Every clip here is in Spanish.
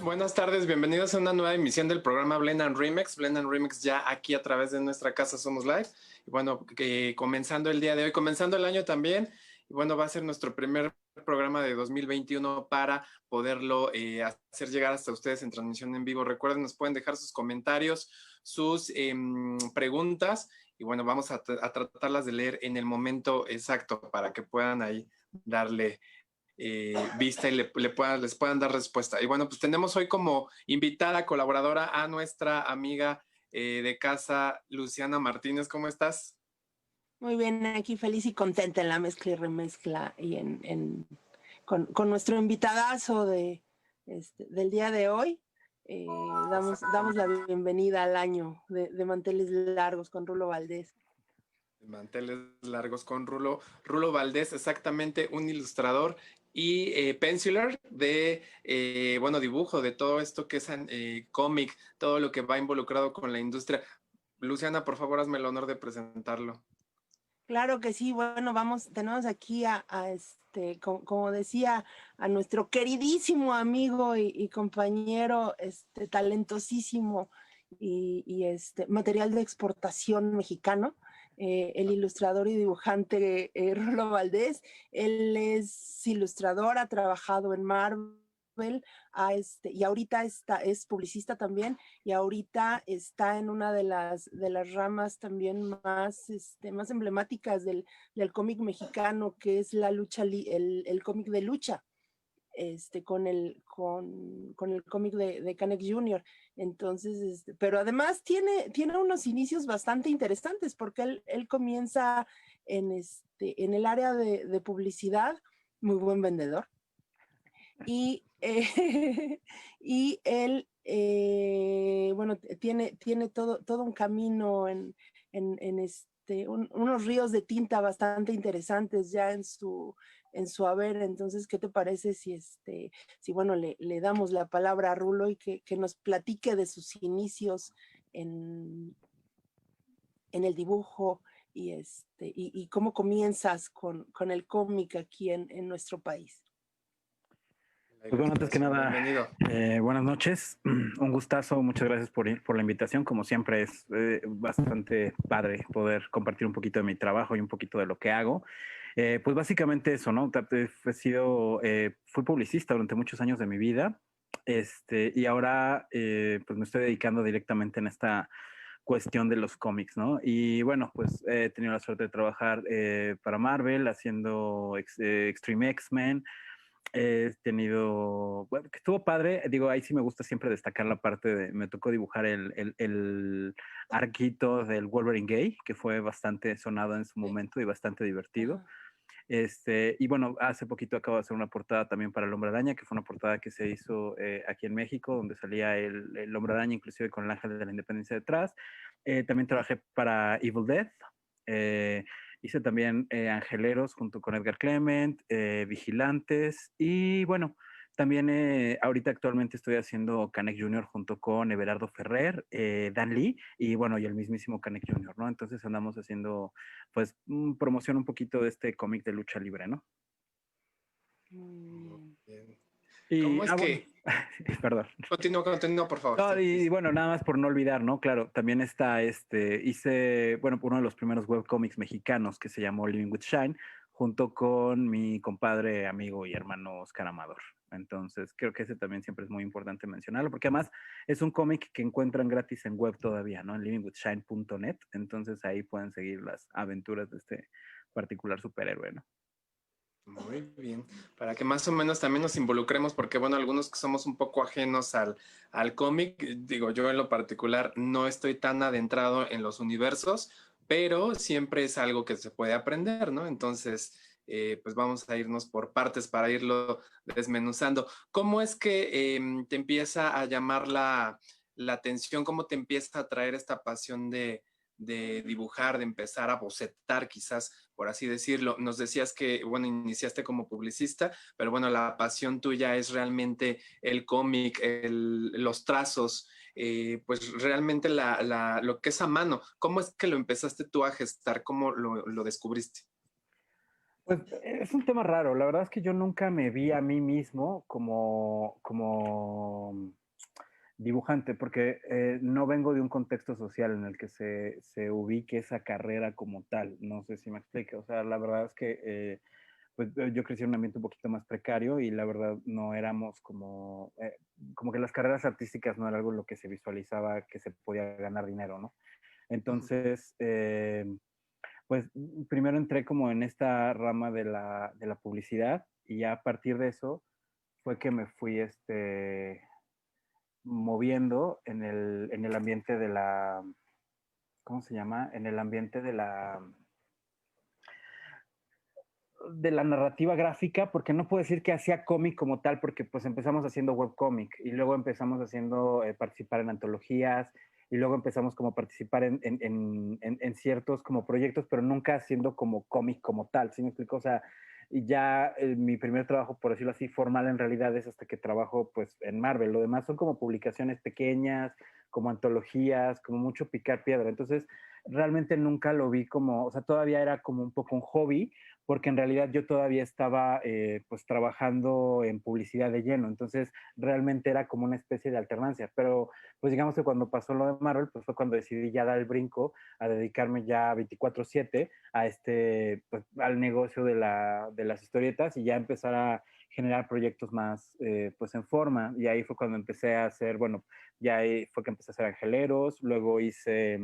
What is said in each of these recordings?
Buenas tardes, bienvenidos a una nueva emisión del programa Blend and Remix. Blend and Remix ya aquí a través de nuestra casa Somos Live. Y bueno, comenzando el día de hoy, comenzando el año también. Y bueno, va a ser nuestro primer programa de 2021 para poderlo hacer llegar hasta ustedes en transmisión en vivo. Recuerden, nos pueden dejar sus comentarios, sus preguntas. Y bueno, vamos a tratarlas de leer en el momento exacto para que puedan ahí darle vista y les puedan dar respuesta. Y bueno, pues tenemos hoy como invitada colaboradora a nuestra amiga de casa, Luciana Martínez. ¿Cómo estás? Muy bien, aquí feliz y contenta en la mezcla y remezcla y con nuestro invitadazo del día de hoy. Damos la bienvenida al año de Manteles Largos con Rulo Valdés. Manteles largos con Rulo Valdés, exactamente un ilustrador y penciler de, bueno, dibujo de todo esto que es cómic, todo lo que va involucrado con la industria. Luciana, por favor, hazme el honor de presentarlo. Claro que sí, bueno, tenemos aquí como decía, a nuestro queridísimo amigo y compañero, talentosísimo y material de exportación mexicano, el ilustrador y dibujante Rulo Valdés. Él es ilustrador, ha trabajado en Marvel, y ahorita es publicista también, y ahorita está en una de las ramas también más emblemáticas del cómic mexicano, que es la lucha, el cómic de lucha. Con el cómic de Canek Jr. Entonces, pero además tiene unos inicios bastante interesantes, porque él comienza en el área de publicidad, muy buen vendedor, y, y él, bueno, tiene todo un camino unos ríos de tinta bastante interesantes ya en su haber. Entonces, ¿qué te parece si bueno, le damos la palabra a Rulo y que nos platique de sus inicios en, en el dibujo y cómo comienzas con el cómic aquí en nuestro país? Pues bueno, antes que nada, bienvenido. Buenas noches, un gustazo, muchas gracias por la invitación. Como siempre es bastante padre poder compartir un poquito de mi trabajo y un poquito de lo que hago. Pues básicamente eso, ¿no? Fui publicista durante muchos años de mi vida, y ahora pues me estoy dedicando directamente en esta cuestión de los cómics, ¿no? Y bueno, pues he tenido la suerte de trabajar para Marvel haciendo Extreme X-Men. He tenido, bueno, que estuvo padre, digo, ahí sí me gusta siempre destacar la parte me tocó dibujar el arquito del Wolverine gay, que fue bastante sonado en su momento y bastante divertido. Y bueno, hace poquito acabo de hacer una portada también para el Hombre Araña, que fue una portada que se hizo aquí en México, donde salía el Hombre Araña, inclusive con el Ángel de la Independencia detrás. También trabajé para Evil Dead. Hice también Angeleros junto con Edgar Clement, Vigilantes, y bueno, también ahorita actualmente estoy haciendo Canek Jr. junto con Everardo Ferrer, Dan Lee y bueno, y el mismísimo Canek Jr., ¿no? Entonces andamos haciendo pues promoción un poquito de este cómic de lucha libre, ¿no? Bien. Y, ¿Cómo es bueno, que? perdón. Continúa, por favor. No, Sí, y sí. bueno, nada más por no olvidar, ¿no? Claro, también está hice, bueno, uno de los primeros webcomics mexicanos que se llamó Living with Shine, junto con mi compadre, amigo y hermano Oscar Amador. Entonces, creo que ese también siempre es muy importante mencionarlo, porque además es un cómic que encuentran gratis en web todavía, ¿no? En livingwithshine.net. Entonces ahí pueden seguir las aventuras de este particular superhéroe, ¿no? Muy bien, para que más o menos también nos involucremos, porque bueno, algunos que somos un poco ajenos al cómic, digo, yo en lo particular no estoy tan adentrado en los universos, pero siempre es algo que se puede aprender, ¿no? Entonces, pues vamos a irnos por partes para irlo desmenuzando. ¿Cómo es que te empieza a llamar la atención? ¿Cómo te empieza a atraer esta pasión de dibujar, de empezar a bocetar quizás, por así decirlo? Nos decías que, bueno, iniciaste como publicista, pero bueno, la pasión tuya es realmente el cómic, los trazos, pues realmente lo que es a mano. ¿Cómo es que lo empezaste tú a gestar? ¿Cómo lo descubriste? Pues es un tema raro. La verdad es que yo nunca me vi a mí mismo como dibujante, porque no vengo de un contexto social en el que se ubique esa carrera como tal. No sé si me explico. O sea, la verdad es que pues yo crecí en un ambiente un poquito más precario y la verdad no éramos como que las carreras artísticas no era algo en lo que se visualizaba que se podía ganar dinero, ¿no? Ujú. Entonces, pues primero entré como en esta rama de la publicidad y ya a partir de eso fue que me fui moviendo en el ambiente de la, ¿cómo se llama? En el ambiente de la narrativa gráfica, porque no puedo decir que hacía cómic como tal, porque pues empezamos haciendo webcómic y luego empezamos haciendo participar en antologías y luego empezamos como a participar en ciertos como proyectos, pero nunca haciendo como cómic como tal, ¿sí me explico? O sea, y ya mi primer trabajo, por decirlo así, formal en realidad es hasta que trabajo pues en Marvel. Lo demás son como publicaciones pequeñas, como antologías, como mucho picar piedra. Entonces, realmente nunca lo vi como, o sea, todavía era como un poco un hobby, porque en realidad yo todavía estaba pues trabajando en publicidad de lleno, entonces realmente era como una especie de alternancia, pero pues digamos que cuando pasó lo de Marvel, pues fue cuando decidí ya dar el brinco a dedicarme ya 24/7 a pues, al negocio de las historietas y ya empezar a generar proyectos más pues en forma, y ahí fue cuando empecé a hacer, bueno, ya ahí fue que empecé a hacer Angeleros, luego hice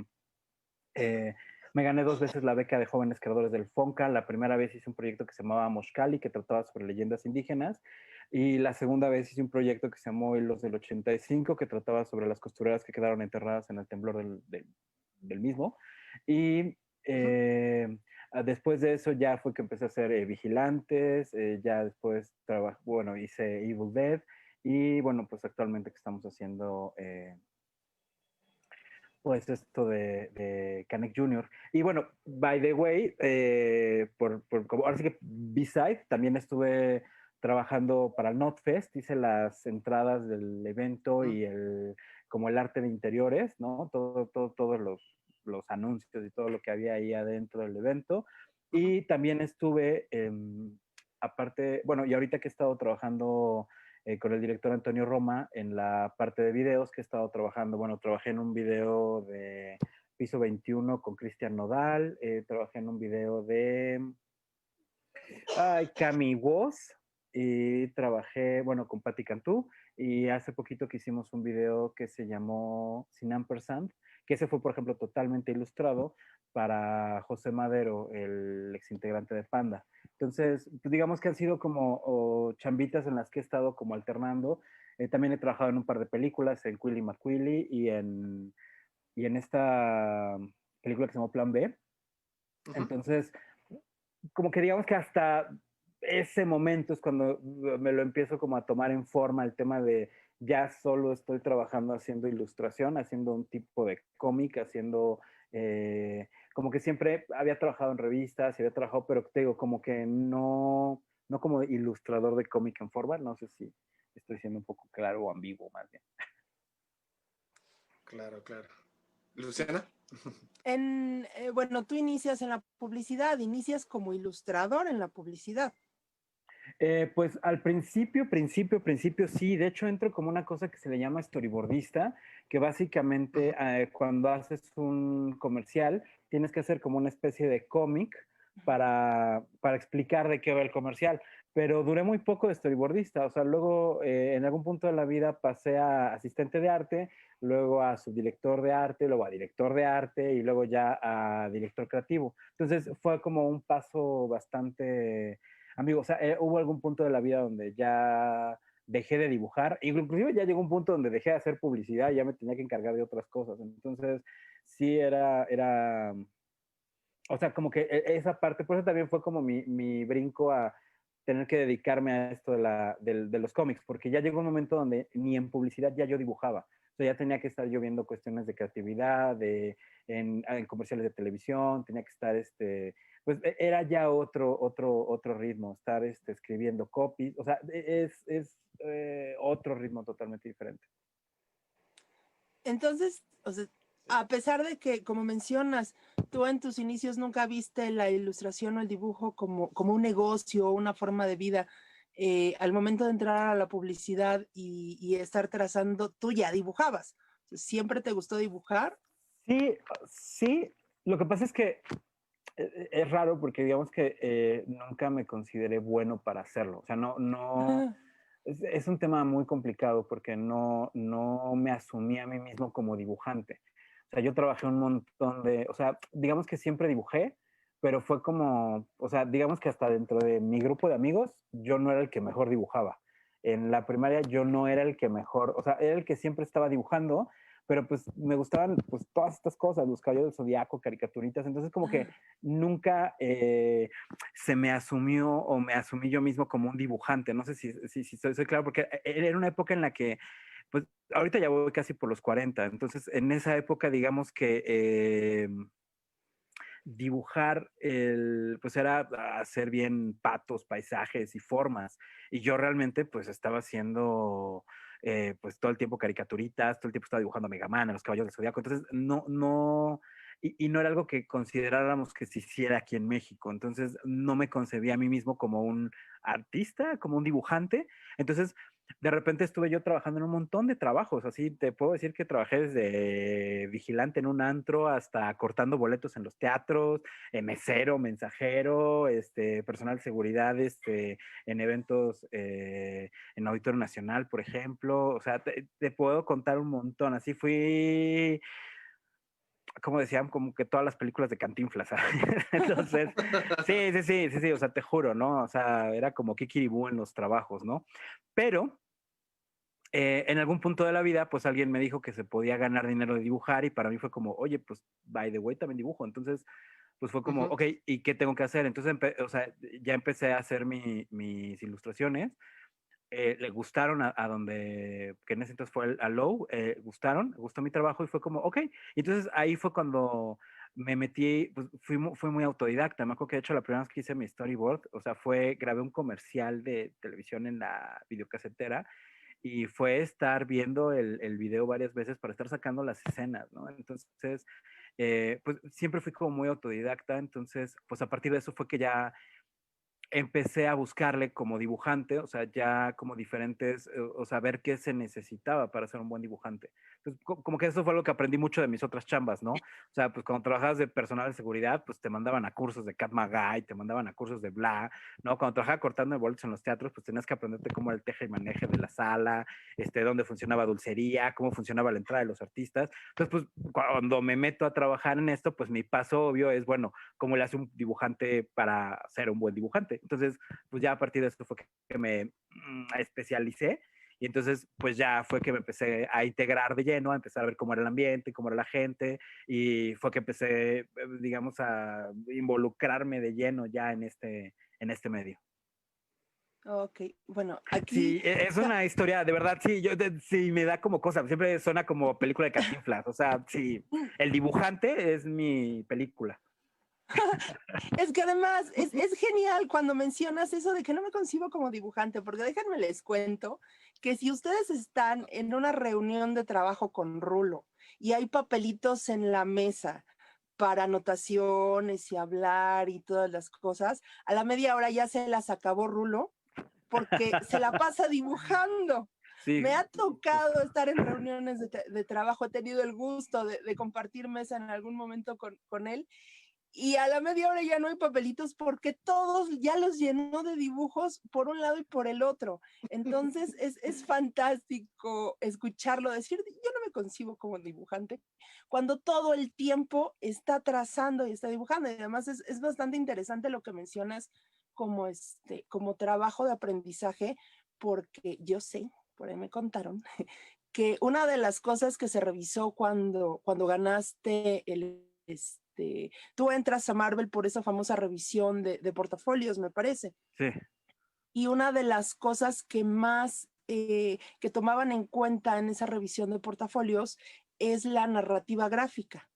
eh, me gané 2 veces la beca de jóvenes creadores del FONCA. La primera vez hice un proyecto que se llamaba Moshkali, que trataba sobre leyendas indígenas. Y la segunda vez hice un proyecto que se llamó Hilos del 85, que trataba sobre las costureras que quedaron enterradas en el temblor del mismo. Y Ujú. después de eso ya fue que empecé a hacer Vigilantes, ya después bueno, hice Evil Dead. Y bueno, pues actualmente que estamos haciendo pues esto de Canek Jr. Y bueno, by the way, como ahora sí que B-Side, también estuve trabajando para el NotFest, hice las entradas del evento Mm. y como el arte de interiores, ¿no? Todos los anuncios y todo lo que había ahí adentro del evento. Ujú. Y también estuve, aparte, bueno, y ahorita que he estado trabajando con el director Antonio Roma en la parte de videos que he estado trabajando. Bueno, trabajé en un video de Piso 21 con Cristian Nodal, trabajé en un video de Cami Woz y trabajé, bueno, con Patti Cantú y hace poquito que hicimos un video que se llamó Sin Ampersand, que ese fue, por ejemplo, totalmente ilustrado para José Madero, el exintegrante de Panda. Entonces, pues digamos que han sido como chambitas en las que he estado como alternando. También he trabajado en un par de películas, en Quilly McQuilly y en esta película que se llamó Plan B. Ujú. Entonces, como que digamos que hasta ese momento es cuando me lo empiezo como a tomar en forma el tema de ya solo estoy trabajando haciendo ilustración, haciendo un tipo de cómic, haciendo como que siempre había trabajado en revistas y había trabajado, pero te digo, como que no como ilustrador de cómic en forma, no sé si estoy siendo un poco claro o ambiguo más bien. Claro, claro. Luciana. Bueno, tú inicias en la publicidad, inicias como ilustrador en la publicidad. Pues al principio, sí. De hecho, entro como una cosa que se le llama storyboardista, que básicamente Ujú. cuando haces un comercial, tienes que hacer como una especie de cómic para explicar de qué va el comercial. Pero duré muy poco de storyboardista. O sea, luego en algún punto de la vida pasé a asistente de arte, luego a subdirector de arte, luego a director de arte y luego ya a director creativo. Entonces fue como un paso bastante amigo, o sea, hubo algún punto de la vida donde ya dejé de dibujar, inclusive ya llegó un punto donde dejé de hacer publicidad y ya me tenía que encargar de otras cosas. Entonces, sí o sea, como que esa parte, por eso también fue como mi brinco a tener que dedicarme a esto de los cómics, porque ya llegó un momento donde ni en publicidad ya yo dibujaba. O sea, ya tenía que estar yo viendo cuestiones de creatividad, en comerciales de televisión, tenía que estar, pues era ya otro ritmo, estar escribiendo copies, o sea, es otro ritmo totalmente diferente. Entonces, o sea, a pesar de que, como mencionas, tú en tus inicios nunca viste la ilustración o el dibujo como un negocio o una forma de vida, al momento de entrar a la publicidad y estar trazando, tú ya dibujabas. ¿Siempre te gustó dibujar? Sí, sí. Lo que pasa es que es raro porque digamos que nunca me consideré bueno para hacerlo. O sea, no, es un tema muy complicado porque no me asumí a mí mismo como dibujante. O sea, yo trabajé un montón o sea, digamos que siempre dibujé, pero fue como, o sea, digamos que hasta dentro de mi grupo de amigos, yo no era el que mejor dibujaba. En la primaria yo no era el que mejor, o sea, era el que siempre estaba dibujando, pero pues me gustaban pues todas estas cosas, los caballeros del zodiaco, caricaturitas, entonces como que nunca se me asumió o me asumí yo mismo como un dibujante, no sé si soy claro, porque era una época en la que, pues ahorita ya voy casi por los 40, entonces en esa época digamos que dibujar pues era hacer bien patos, paisajes y formas. Y yo realmente pues estaba haciendo pues todo el tiempo caricaturitas, todo el tiempo estaba dibujando a Mega Man, a los Caballeros del Zodiaco. Entonces y no era algo que consideráramos que se hiciera aquí en México. Entonces no me concebía a mí mismo como un artista, como un dibujante. Entonces de repente estuve yo trabajando en un montón de trabajos, así te puedo decir que trabajé desde vigilante en un antro hasta cortando boletos en los teatros, mesero, mensajero, personal de seguridad, en eventos en Auditorio Nacional, por ejemplo, o sea, te puedo contar un montón, así fui como decían, como que todas las películas de Cantinflas. Entonces, sí, o sea, te juro, ¿no? O sea, era como Kikiribú en los trabajos, ¿no? Pero en algún punto de la vida, pues alguien me dijo que se podía ganar dinero de dibujar y para mí fue como, oye, pues, by the way, también dibujo. Entonces, pues fue como, ok, ¿y qué tengo que hacer? Entonces, o sea, ya empecé a hacer mis ilustraciones. Le gustaron a donde, que en ese entonces fue a Low, gustó mi trabajo y fue como, ok. Y entonces ahí fue cuando me metí, pues fui muy autodidacta. Me acuerdo que de hecho la primera vez que hice mi storyboard, o sea, grabé un comercial de televisión en la videocasetera y fue estar viendo el video varias veces para estar sacando las escenas, ¿no? Entonces, pues siempre fui como muy autodidacta, entonces, pues a partir de eso fue que ya empecé a buscarle como dibujante, o sea, ya como diferentes, o sea, ver qué se necesitaba para ser un buen dibujante. Entonces, como que eso fue lo que aprendí mucho de mis otras chambas, ¿no? O sea, pues cuando trabajabas de personal de seguridad, pues te mandaban a cursos de Cat Magai, te mandaban a cursos de bla, ¿no? Cuando trabajaba cortando boletos en los teatros, pues tenías que aprenderte cómo era el teje y maneje de la sala, dónde funcionaba dulcería, cómo funcionaba la entrada de los artistas. Entonces, pues cuando me meto a trabajar en esto, pues mi paso obvio es, bueno, cómo le hace un dibujante para ser un buen dibujante. Entonces, pues ya a partir de eso fue que me especialicé y entonces, pues ya fue que me empecé a integrar de lleno, a empezar a ver cómo era el ambiente, cómo era la gente, y fue que empecé, digamos, a involucrarme de lleno ya en este medio. Ok, bueno, aquí... Sí, es una historia, de verdad, sí, sí, me da como cosa, siempre suena como película de Cantinflas, o sea, sí, el dibujante es mi película. Es que además es genial cuando mencionas eso de que no me concibo como dibujante, porque déjenme les cuento que si ustedes están en una reunión de trabajo con rulo y hay papelitos en la mesa para anotaciones y hablar y todas las cosas, a la media hora ya se las acabó rulo porque se la pasa dibujando. Sí, Me ha tocado estar en reuniones de trabajo, he tenido el gusto de compartir mesa en algún momento con él y a la media hora ya no hay papelitos porque todos ya los llenó de dibujos por un lado y por el otro. Entonces es fantástico escucharlo decir, yo no me concibo como dibujante, cuando todo el tiempo está trazando y está dibujando. Y además es bastante interesante lo que mencionas como, como trabajo de aprendizaje, porque yo sé, por ahí me contaron, que una de las cosas que se revisó cuando ganaste tú entras a Marvel por esa famosa revisión de portafolios, me parece. sí. Y una de las cosas que más que tomaban en cuenta en esa revisión de portafolios es la narrativa gráfica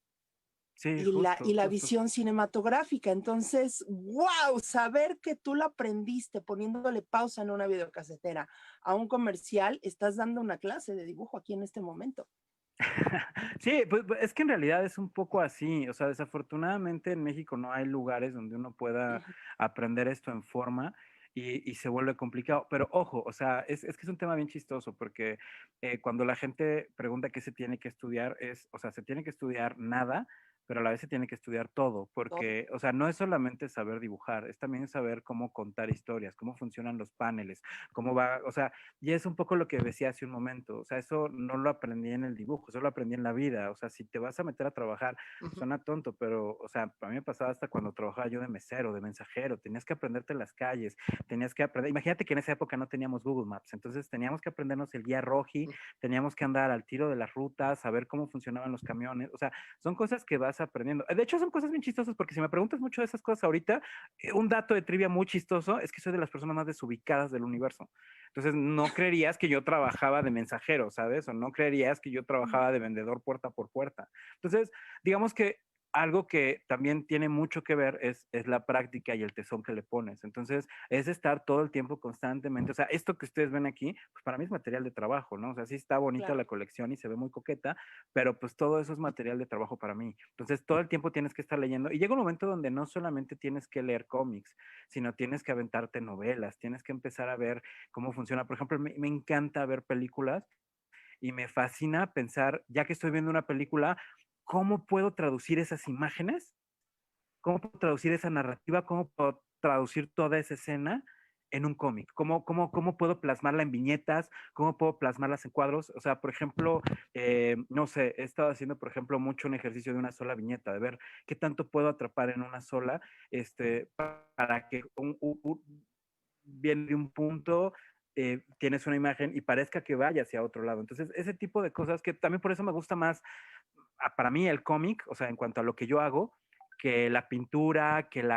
Sí, y justo, la justo. visión cinematográfica. Entonces, wow, saber que tú lo aprendiste poniéndole pausa en una videocasetera a un comercial, estás dando una clase de dibujo aquí en este momento. Sí, pues es que en realidad es un poco así. O sea, desafortunadamente en México no hay lugares donde uno pueda Ujú, aprender esto en forma y se vuelve complicado. Pero ojo, o sea, es que es un tema bien chistoso porque cuando la gente pregunta qué se tiene que estudiar, o sea, se tiene que estudiar nada, pero a la vez se tiene que estudiar todo, todo. porque, o sea, no es solamente saber dibujar, es también saber cómo contar historias, cómo funcionan los paneles, cómo va, o sea, y es un poco lo que decía hace un momento, o sea, eso no lo aprendí en el dibujo, eso lo aprendí en la vida, o sea, si te vas a meter a trabajar, Ujú, suena tonto, pero, o sea, a mí me pasaba hasta cuando trabajaba yo de mesero, de mensajero, tenías que aprenderte las calles, tenías que aprender, imagínate que en esa época no teníamos Google Maps, entonces teníamos que aprendernos el guía roji, ujú. teníamos que andar al tiro de las rutas, saber cómo funcionaban los camiones, o sea, son cosas que vas aprendiendo. De hecho, son cosas bien chistosas, porque si me preguntas mucho de esas cosas ahorita, un dato de trivia muy chistoso es que soy de las personas más desubicadas del universo. Entonces, no creerías que yo trabajaba de mensajero, ¿sabes? O no creerías que yo Ujú, trabajaba de vendedor puerta por puerta. Entonces, digamos que algo que también tiene mucho que ver es la práctica y el tesón que le pones. Entonces, es estar todo el tiempo constantemente. O sea, esto que ustedes ven aquí, pues para mí es material de trabajo, ¿no? O sea, sí está bonita claro. la colección y se ve muy coqueta, pero pues todo eso es material de trabajo para mí. Entonces, todo el tiempo tienes que estar leyendo. Y llega un momento donde no solamente tienes que leer cómics, sino tienes que aventarte novelas, tienes que empezar a ver cómo funciona. Por ejemplo, me encanta ver películas y me fascina pensar, ya que estoy viendo una película, ¿cómo puedo traducir esas imágenes? ¿Cómo puedo traducir esa narrativa? ¿Cómo puedo traducir toda esa escena en un cómic? ¿Cómo puedo plasmarla en viñetas? ¿Cómo puedo plasmarlas en cuadros? O sea, por ejemplo, no sé, he estado haciendo, por ejemplo, mucho un ejercicio de una sola viñeta, de ver qué tanto puedo atrapar en una sola, para que viene de un punto, tienes una imagen y parezca que vaya hacia otro lado. Entonces, ese tipo de cosas que también por eso me gusta más, para mí, el cómic, o sea, en cuanto a lo que yo hago, que la pintura, que el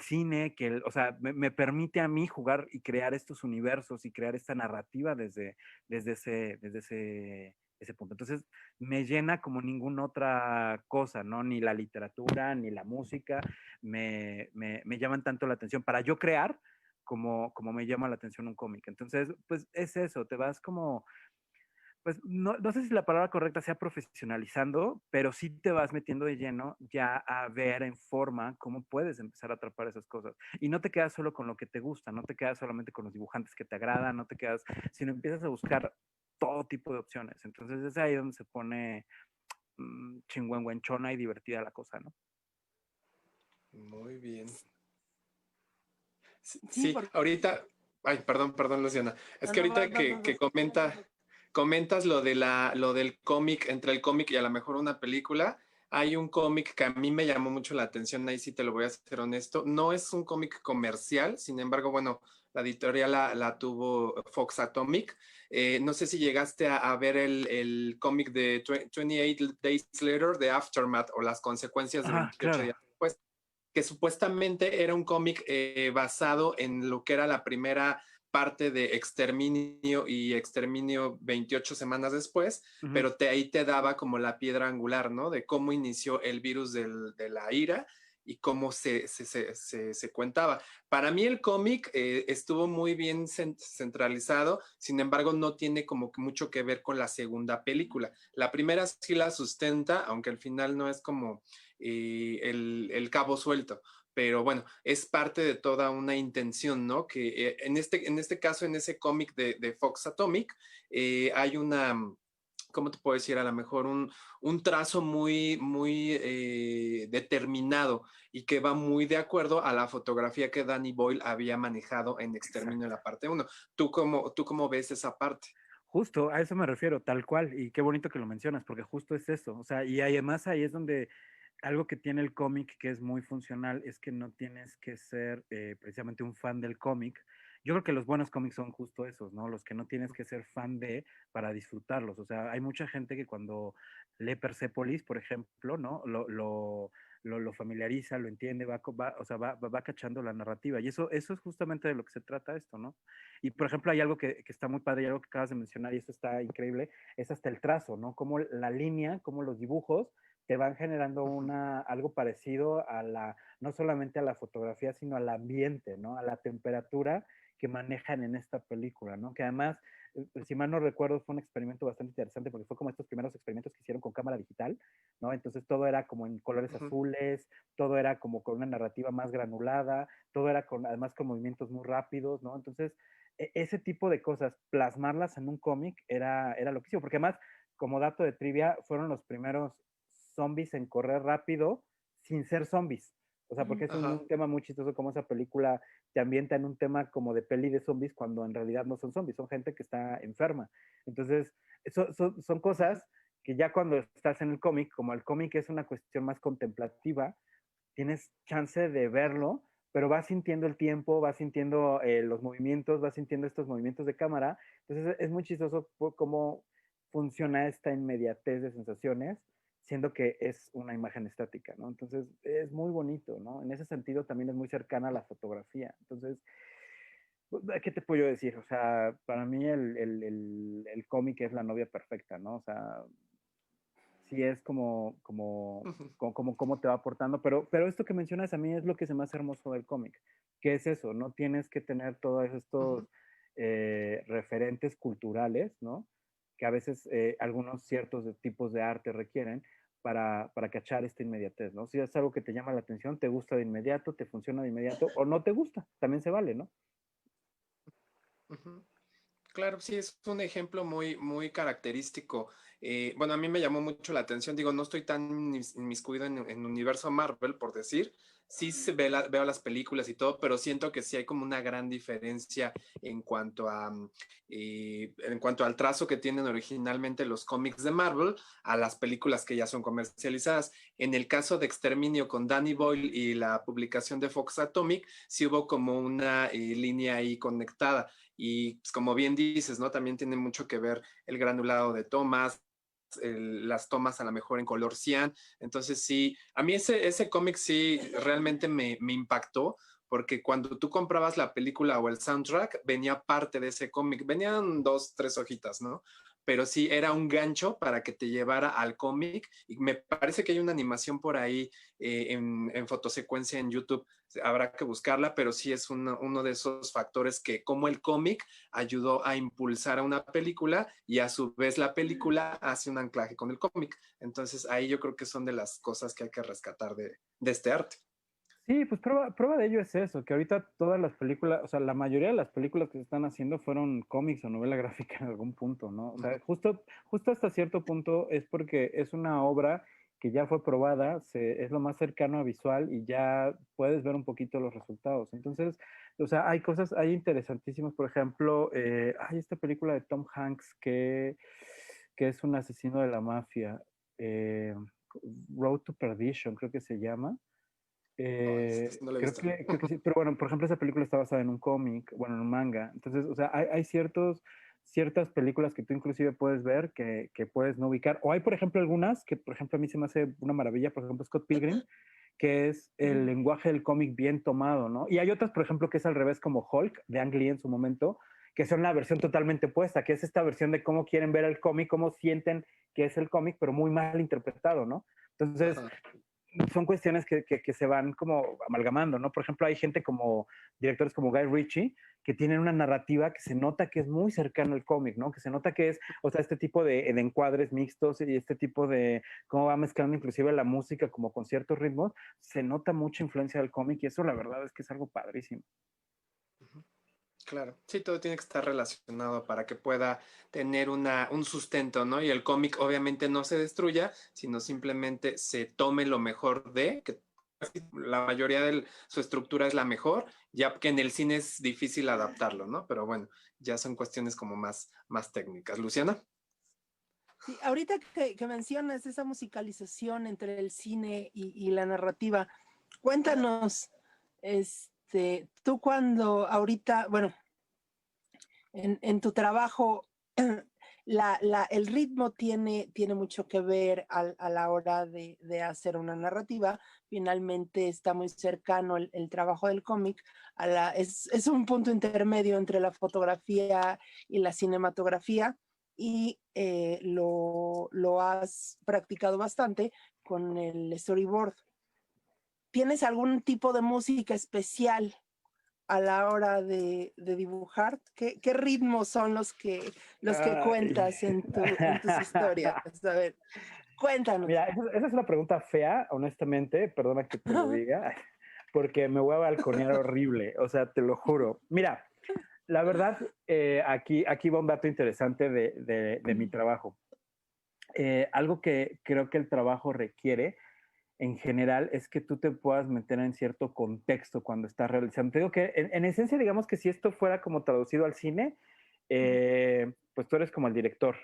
cine, o sea, me permite a mí jugar y crear estos universos y crear esta narrativa desde ese punto. Entonces, me llena como ninguna otra cosa, ¿no? Ni la literatura, ni la música, me llaman tanto la atención para yo crear como me llama la atención un cómic. Entonces, pues es eso, te vas como, pues no sé si la palabra correcta sea profesionalizando, pero sí te vas metiendo de lleno ya a ver en forma cómo puedes empezar a atrapar esas cosas. Y no te quedas solo con lo que te gusta, no te quedas solamente con los dibujantes que te agradan, no te quedas, sino empiezas a buscar todo tipo de opciones. Entonces es ahí donde se pone chingüengüenchona y divertida la cosa, ¿no? Muy bien. Sí, Sí, sí, ahorita, ay, perdón, Luciana. Es no, que no, ahorita vas, vas, que vas. comentas lo del cómic, entre el cómic y a lo mejor una película, hay un cómic que a mí me llamó mucho la atención, ahí sí te lo voy a ser honesto. No es un cómic comercial, sin embargo, bueno, la editorial la tuvo Fox Atomic. No sé si llegaste a ver el cómic de 28 Days Later, de Aftermath, o las consecuencias de Ajá, 28 claro. días después, que supuestamente era un cómic basado en lo que era la primera parte de Exterminio y Exterminio 28 semanas después, Ujú, pero ahí te daba como la piedra angular, ¿no? De cómo inició el virus de la ira y cómo se cuentaba. Para mí el cómic estuvo muy bien centralizado, sin embargo no tiene como que mucho que ver con la segunda película. La primera sí la sustenta, aunque al final no es como el cabo suelto. Pero bueno, es parte de toda una intención, ¿no? Que en este caso, en ese cómic de Fox Atomic, hay una, ¿cómo te puedo decir? A lo mejor un trazo muy determinado y que va muy de acuerdo a la fotografía que Danny Boyle había manejado en Exterminio en exacto. la parte uno. Tú cómo ves esa parte? Justo, a eso me refiero, tal cual, y qué bonito que lo mencionas, porque justo es eso, o sea, y además ahí es donde algo que tiene el cómic que es muy funcional es que no tienes que ser precisamente un fan del cómic. Yo creo que los buenos cómics son justo esos, ¿no? Los que no tienes que ser fan de para disfrutarlos. O sea, hay mucha gente que cuando lee Persepolis, por ejemplo, ¿no? Lo familiariza, lo entiende, o sea, va cachando la narrativa. Y eso es justamente de lo que se trata esto, ¿no? Y por ejemplo, hay algo que está muy padre y algo que acabas de mencionar, y esto está increíble, es hasta el trazo, ¿no? Como la línea, como los dibujos te van generando algo parecido no solamente a la fotografía, sino al ambiente, ¿no? A la temperatura que manejan en esta película, ¿no? Que además si mal no recuerdo, fue un experimento bastante interesante porque fue como estos primeros experimentos que hicieron con cámara digital, ¿no? Entonces todo era como en colores azules, todo era como con una narrativa más granulada, todo era además con movimientos muy rápidos, ¿no? Entonces, ese tipo de cosas, plasmarlas en un cómic era lo que hicieron, porque además, como dato de trivia, fueron los primeros zombies en correr rápido sin ser zombies. O sea, porque es un tema muy chistoso como esa película te ambienta en un tema como de peli de zombies cuando en realidad no son zombies, son gente que está enferma. Entonces, son cosas que ya cuando estás en el cómic, como el cómic es una cuestión más contemplativa, tienes chance de verlo, pero vas sintiendo el tiempo, vas sintiendo los movimientos, vas sintiendo estos movimientos de cámara. Entonces es muy chistoso cómo funciona esta inmediatez de sensaciones, siendo que es una imagen estática, ¿no? Entonces es muy bonito, ¿no? En ese sentido también es muy cercana a la fotografía. Entonces, ¿qué te puedo decir? O sea, para mí el cómic es la novia perfecta, ¿no? O sea, sí es como te va aportando, pero esto que mencionas a mí es lo que se me hace hermoso del cómic, que es eso, no tienes que tener todos estos referentes culturales, ¿no? Que a veces algunos ciertos tipos de arte requieren para cachar esta inmediatez, ¿no? Si es algo que te llama la atención, te gusta de inmediato, te funciona de inmediato, o no te gusta, también se vale, ¿no? Claro, sí, es un ejemplo muy, muy característico. Bueno, a mí me llamó mucho la atención. Digo, no estoy tan inmiscuido en universo Marvel, por decir. Sí veo las películas y todo, pero siento que sí hay como una gran diferencia en cuanto en cuanto al trazo que tienen originalmente los cómics de Marvel a las películas que ya son comercializadas. En el caso de Exterminio con Danny Boyle y la publicación de Fox Atomic, sí hubo como una línea ahí conectada. Y pues, como bien dices, ¿no? También tiene mucho que ver el granulado de tomas, las tomas a lo mejor en color cian. Entonces sí, a mí ese cómic sí realmente me impactó porque cuando tú comprabas la película o el soundtrack, venía parte de ese cómic, venían dos, tres hojitas, ¿no? Pero sí era un gancho para que te llevara al cómic y me parece que hay una animación por ahí en fotosecuencia en YouTube, habrá que buscarla, pero sí es uno de esos factores que como el cómic ayudó a impulsar a una película y a su vez la película hace un anclaje con el cómic. Entonces ahí yo creo que son de las cosas que hay que rescatar de este arte. Sí, pues prueba de ello es eso, que ahorita todas las películas, o sea, la mayoría de las películas que se están haciendo fueron cómics o novela gráfica en algún punto, ¿no? O sea, justo hasta cierto punto es porque es una obra que ya fue probada, es lo más cercano a visual y ya puedes ver un poquito los resultados. Entonces, o sea, hay cosas, hay interesantísimas, por ejemplo, hay esta película de Tom Hanks que es un asesino de la mafia, eh, Road to Perdition, creo que se llama. Oh, no lo he visto. Creo que sí, pero bueno, por ejemplo, esa película está basada en un cómic, bueno, en un manga. Entonces, o sea, hay ciertas películas que tú inclusive puedes ver que puedes no ubicar. O hay, por ejemplo, algunas que, por ejemplo, a mí se me hace una maravilla, por ejemplo, Scott Pilgrim, que es el lenguaje del cómic bien tomado, ¿no? Y hay otras, por ejemplo, que es al revés, como Hulk, de Ang Lee en su momento, que son la versión totalmente opuesta, que es esta versión de cómo quieren ver el cómic, cómo sienten que es el cómic, pero muy mal interpretado, ¿no? Entonces, Ajá. son cuestiones que se van como amalgamando, ¿no? Por ejemplo, hay gente como directores como Guy Ritchie que tienen una narrativa que se nota que es muy cercano al cómic, ¿no? Que se nota que es, o sea, este tipo de encuadres mixtos y este tipo de cómo va mezclando inclusive la música como con ciertos ritmos, se nota mucha influencia del cómic y eso la verdad es que es algo padrísimo. Claro, sí, todo tiene que estar relacionado para que pueda tener un sustento, ¿no? Y el cómic obviamente no se destruya, sino simplemente se tome lo mejor que la mayoría de su estructura es la mejor, ya que en el cine es difícil adaptarlo, ¿no? Pero bueno, ya son cuestiones como más técnicas. Luciana. Sí, ahorita que mencionas esa musicalización entre el cine y la narrativa, cuéntanos, tú cuando ahorita, bueno, en tu trabajo, el ritmo tiene mucho que ver a la hora de hacer una narrativa. Finalmente está muy cercano el trabajo del cómic. Es un punto intermedio entre la fotografía y la cinematografía y lo has practicado bastante con el storyboard. ¿Tienes algún tipo de música especial a la hora de dibujar? ¿Qué ritmos son los que Ay. cuentas en tus historias? A ver, cuéntanos. Mira, esa es una pregunta fea, honestamente, perdona que te lo diga, porque me voy a balconear horrible, o sea, te lo juro. Mira, la verdad, aquí va un dato interesante de mi trabajo. Algo que creo que el trabajo requiere en general es que tú te puedas meter en cierto contexto cuando estás realizando. Te digo que en esencia, digamos que si esto fuera como traducido al cine, pues tú eres como el director.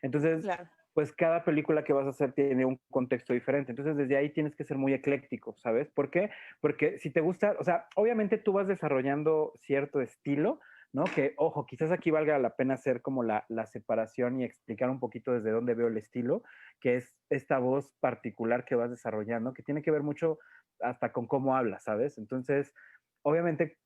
Entonces, Claro. pues cada película que vas a hacer tiene un contexto diferente. Entonces, desde ahí tienes que ser muy ecléctico, ¿sabes? ¿Por qué? Porque si te gusta, o sea, obviamente tú vas desarrollando cierto estilo, ¿no? Que, ojo, quizás aquí valga la pena hacer como la separación y explicar un poquito desde dónde veo el estilo, que es esta voz particular que vas desarrollando, que tiene que ver mucho hasta con cómo hablas, ¿sabes? Entonces, obviamente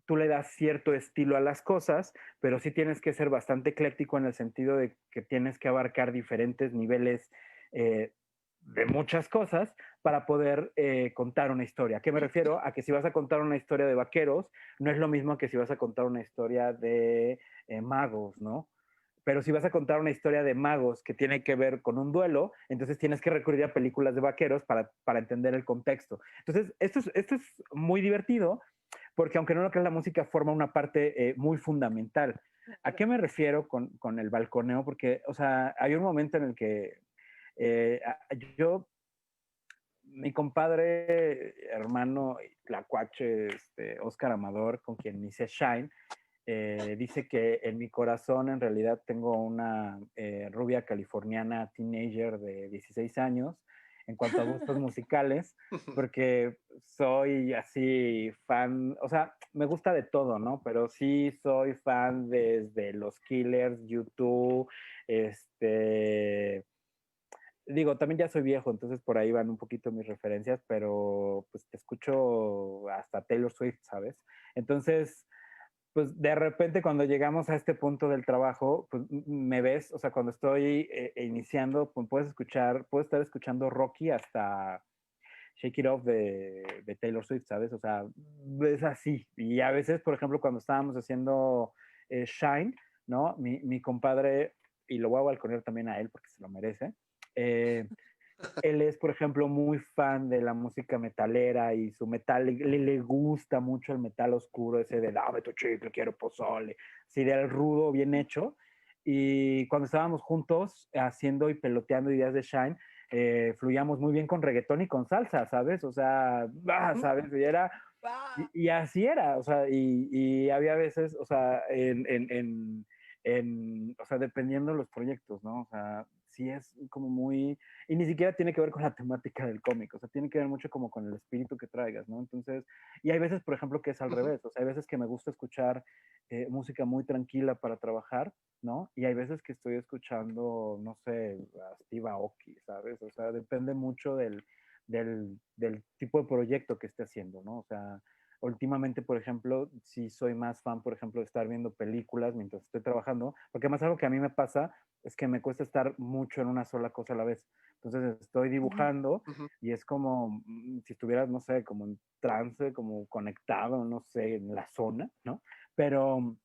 tú le das cierto estilo a las cosas, pero sí tienes que ser bastante ecléctico en el sentido de que tienes que abarcar diferentes niveles de muchas cosas para poder contar una historia. ¿A qué me refiero? A que si vas a contar una historia de vaqueros, no es lo mismo que si vas a contar una historia de magos, ¿no? Pero si vas a contar una historia de magos que tiene que ver con un duelo, entonces tienes que recurrir a películas de vaqueros para entender el contexto. Entonces, esto es muy divertido porque aunque no lo creas, la música forma una parte muy fundamental. ¿A qué me refiero con el balconeo? Porque, o sea, hay un momento en el que eh, yo, mi compadre, hermano, tlacuache, Oscar Amador, con quien hice Shine, dice que en mi corazón en realidad tengo una rubia californiana teenager de 16 años en cuanto a gustos musicales, porque soy así fan, o sea, me gusta de todo, ¿no? Pero sí soy fan desde los Killers, YouTube, digo, también ya soy viejo, entonces por ahí van un poquito mis referencias, pero pues te escucho hasta Taylor Swift, ¿sabes? Entonces, pues de repente cuando llegamos a este punto del trabajo, pues me ves, o sea, cuando estoy iniciando, pues puedo estar escuchando Rocky hasta Shake It Off de Taylor Swift, ¿sabes? O sea, es así. Y a veces, por ejemplo, cuando estábamos haciendo Shine, ¿no? Mi compadre, y lo voy a balconear también a él porque se lo merece, eh, él es, por ejemplo, muy fan de la música metalera y su metal, le gusta mucho el metal oscuro, ese de dame tu chicle, quiero pozole, así del rudo, bien hecho. Y cuando estábamos juntos haciendo y peloteando ideas de Shine, fluíamos muy bien con reggaetón y con salsa, ¿sabes? O sea, ¿sabes? Y así era, o sea, y había veces, o sea, o sea, dependiendo de los proyectos, ¿no? O sea, sí es como muy, y ni siquiera tiene que ver con la temática del cómic, o sea, tiene que ver mucho como con el espíritu que traigas, ¿no? Entonces, y hay veces, por ejemplo, que es al revés, o sea, hay veces que me gusta escuchar música muy tranquila para trabajar, ¿no? Y hay veces que estoy escuchando, no sé, a Steve Aoki, ¿sabes? O sea, depende mucho del tipo de proyecto que esté haciendo, ¿no? O sea, últimamente, por ejemplo, sí soy más fan, por ejemplo, de estar viendo películas mientras estoy trabajando, porque además algo que a mí me pasa es que me cuesta estar mucho en una sola cosa a la vez. Entonces estoy dibujando y es como si estuvieras, no sé, como en trance, como conectado, no sé, en la zona, ¿no? Pero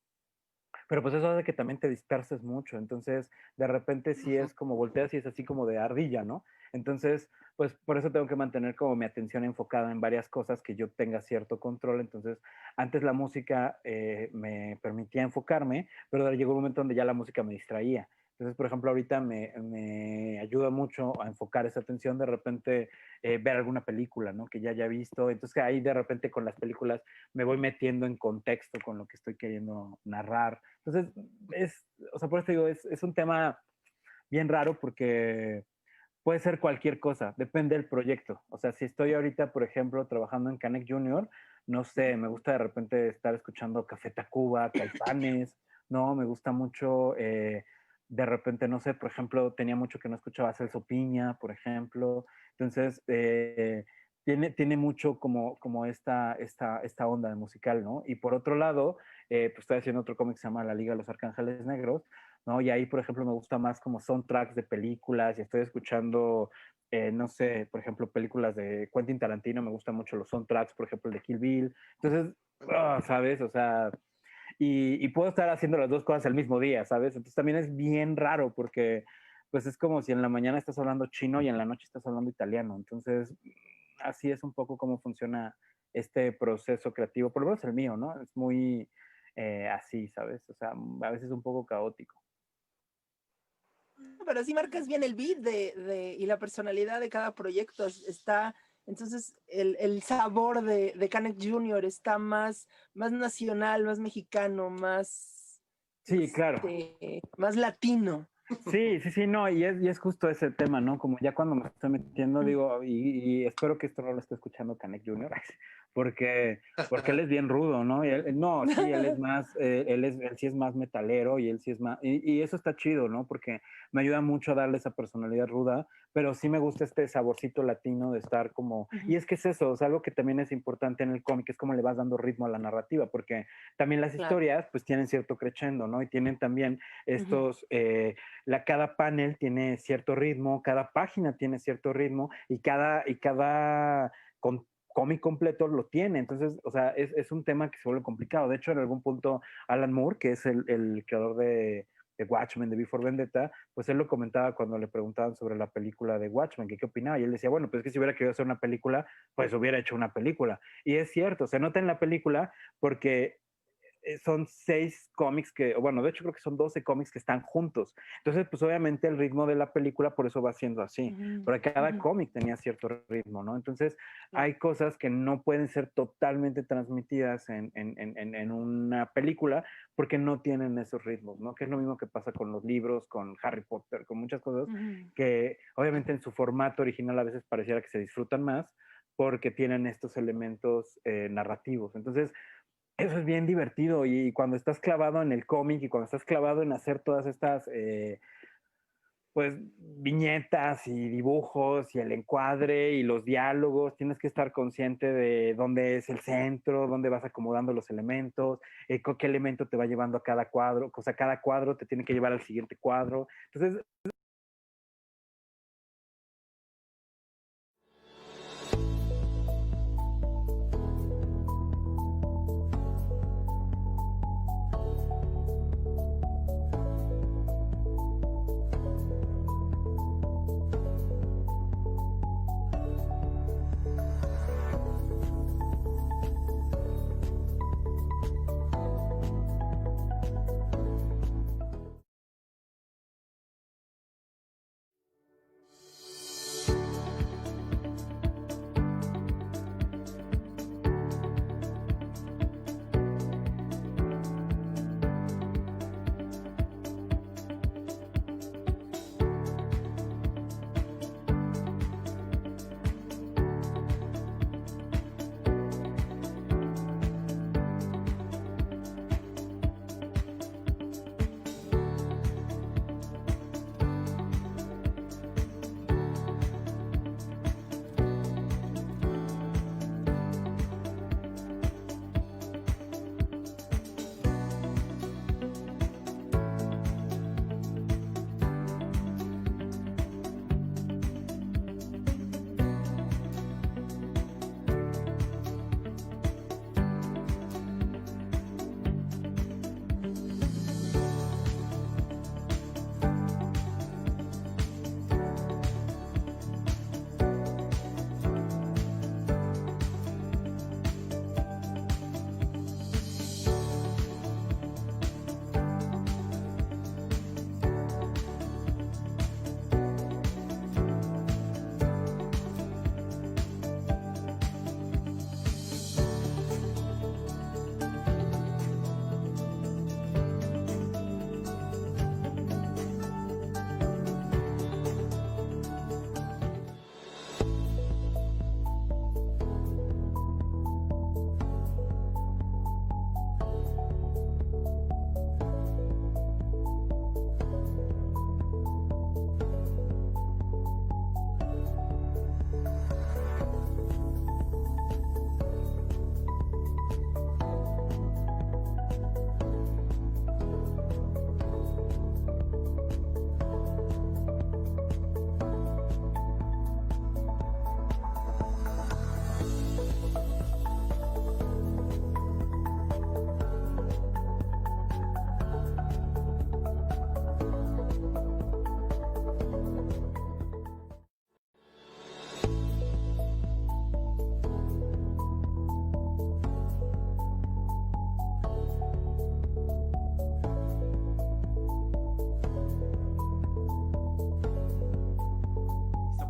pues eso hace que también te disperses mucho. Entonces, de repente sí es como volteas y es así como de ardilla, ¿no? Entonces, pues por eso tengo que mantener como mi atención enfocada en varias cosas que yo tenga cierto control. Entonces, antes la música me permitía enfocarme, pero llegó un momento donde ya la música me distraía. Entonces, por ejemplo, ahorita me ayuda mucho a enfocar esa atención, de repente ver alguna película, ¿no? Que ya haya visto. Entonces, ahí de repente con las películas me voy metiendo en contexto con lo que estoy queriendo narrar. Entonces, o sea, por eso digo, es un tema bien raro porque puede ser cualquier cosa, depende del proyecto. O sea, si estoy ahorita, por ejemplo, trabajando en Canek Junior, no sé, me gusta de repente estar escuchando Café Tacuba, Caifanes, ¿no? Me gusta mucho, de repente, no sé, por ejemplo, tenía mucho que no escuchaba Celso Piña, por ejemplo. Entonces, tiene mucho como esta onda de musical, ¿no? Y por otro lado, pues estoy haciendo otro cómic que se llama La Liga de los Arcángeles Negros, ¿no? Y ahí, por ejemplo, me gusta más como soundtracks de películas y estoy escuchando, no sé, por ejemplo, películas de Quentin Tarantino, me gustan mucho los soundtracks, por ejemplo, el de Kill Bill. Entonces, ¿sabes? O sea, y puedo estar haciendo las dos cosas el mismo día, ¿sabes? Entonces también es bien raro porque pues es como si en la mañana estás hablando chino y en la noche estás hablando italiano. Entonces, así es un poco cómo funciona este proceso creativo, por lo menos el mío, ¿no? Es muy así, ¿sabes? O sea, a veces un poco caótico. Pero sí marcas bien el beat y la personalidad de cada proyecto. Está, entonces, el sabor de Canek Junior está más nacional, más mexicano, Sí, claro. más latino. Sí, sí, sí, no, y es justo ese tema, ¿no? Como ya cuando me estoy metiendo, digo, y espero que esto no lo esté escuchando Canek Jr., porque, porque él es bien rudo, ¿no? Y no, sí, él es más, él sí es más metalero y él sí es más, y eso está chido, ¿no? Porque me ayuda mucho a darle esa personalidad ruda, pero sí me gusta este saborcito latino de estar como, y es que es eso, es algo que también es importante en el cómic, es como le vas dando ritmo a la narrativa, porque también las historias, pues tienen cierto crescendo, ¿no? Y tienen también estos cada panel tiene cierto ritmo, cada página tiene cierto ritmo y cada cómic completo lo tiene. Entonces, o sea, es un tema que se vuelve complicado. De hecho, en algún punto, Alan Moore, que es el creador de Watchmen, de Before Vendetta, pues él lo comentaba cuando le preguntaban sobre la película de Watchmen, que qué opinaba, y él decía, bueno, pues es que si hubiera querido hacer una película, pues hubiera hecho una película. Y es cierto, se nota en la película porque son 6 cómics que, bueno, de hecho creo que son 12 cómics que están juntos. Entonces, pues obviamente el ritmo de la película por eso va siendo así. Pero cada cómic tenía cierto ritmo, ¿no? Entonces, hay cosas que no pueden ser totalmente transmitidas en una película porque no tienen esos ritmos, ¿no? Que es lo mismo que pasa con los libros, con Harry Potter, con muchas cosas que obviamente en su formato original a veces pareciera que se disfrutan más porque tienen estos elementos narrativos. Entonces, eso es bien divertido y cuando estás clavado en el cómic y cuando estás clavado en hacer todas estas pues viñetas y dibujos y el encuadre y los diálogos, tienes que estar consciente de dónde es el centro, dónde vas acomodando los elementos, qué elemento te va llevando a cada cuadro, o sea, cada cuadro te tiene que llevar al siguiente cuadro. Entonces,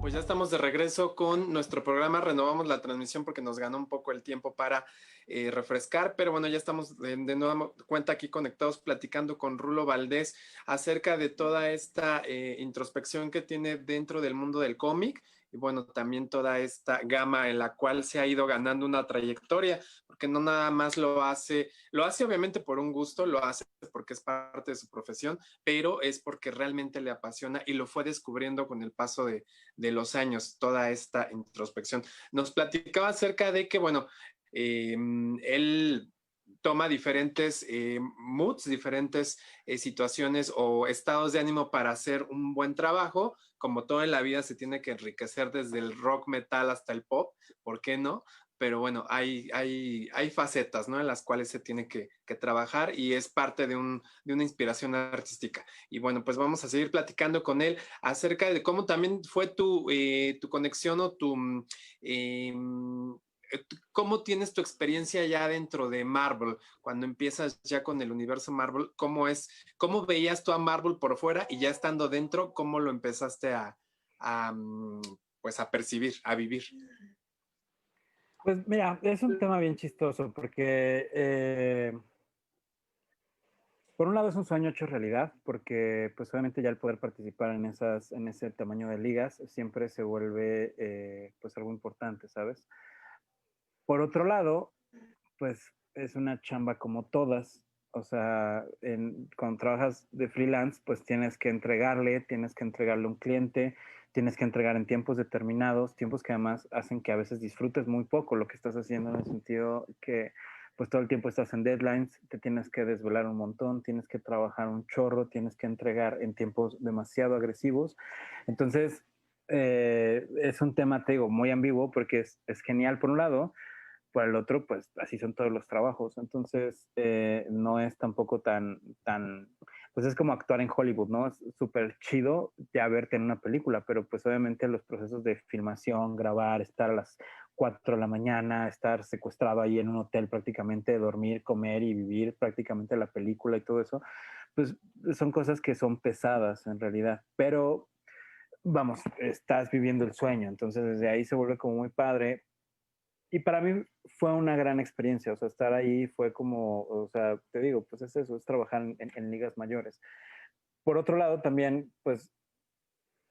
Pues ya estamos de regreso con nuestro programa. Renovamos la transmisión porque nos ganó un poco el tiempo para refrescar, pero bueno, ya estamos de nueva cuenta aquí conectados platicando con Rulo Valdés acerca de toda esta introspección que tiene dentro del mundo del cómic y bueno, también toda esta gama en la cual se ha ido ganando una trayectoria, porque no nada más lo hace obviamente por un gusto, lo hace porque es parte de su profesión, pero es porque realmente le apasiona y lo fue descubriendo con el paso de los años, toda esta introspección. Nos platicaba acerca de que, bueno, él toma diferentes moods, diferentes situaciones o estados de ánimo para hacer un buen trabajo. Como todo en la vida se tiene que enriquecer desde el rock metal hasta el pop, ¿por qué no? Pero bueno, hay facetas, ¿no? En las cuales se tiene que trabajar y es parte de una inspiración artística. Y bueno, pues vamos a seguir platicando con él acerca de cómo también fue tu conexión o eh, cómo tienes tu experiencia ya dentro de Marvel, cuando empiezas ya con el universo Marvel, cómo veías tú a Marvel por fuera y ya estando dentro, cómo lo empezaste a pues a percibir, a vivir. Pues mira, es un tema bien chistoso porque por un lado es un sueño hecho realidad, porque pues obviamente ya el poder participar en ese tamaño de ligas siempre se vuelve pues algo importante, ¿sabes? Por otro lado, pues es una chamba como todas. O sea, cuando trabajas de freelance, pues tienes que entregarle a un cliente, tienes que entregar en tiempos determinados, tiempos que además hacen que a veces disfrutes muy poco lo que estás haciendo en el sentido que pues todo el tiempo estás en deadlines, te tienes que desvelar un montón, tienes que trabajar un chorro, tienes que entregar en tiempos demasiado agresivos. Entonces, es un tema, te digo, muy ambiguo porque es genial por un lado, por el otro, pues así son todos los trabajos. Entonces, no es tampoco pues es como actuar en Hollywood, ¿no? Es súper chido ya verte en una película, pero pues obviamente los procesos de filmación, grabar, estar a las 4 de la mañana, estar secuestrado ahí en un hotel prácticamente, dormir, comer y vivir prácticamente la película y todo eso, pues son cosas que son pesadas en realidad, pero vamos, estás viviendo el sueño, entonces desde ahí se vuelve como muy padre, y para mí fue una gran experiencia, o sea, estar ahí fue como, o sea, te digo, pues es eso, es trabajar en ligas mayores. Por otro lado, también, pues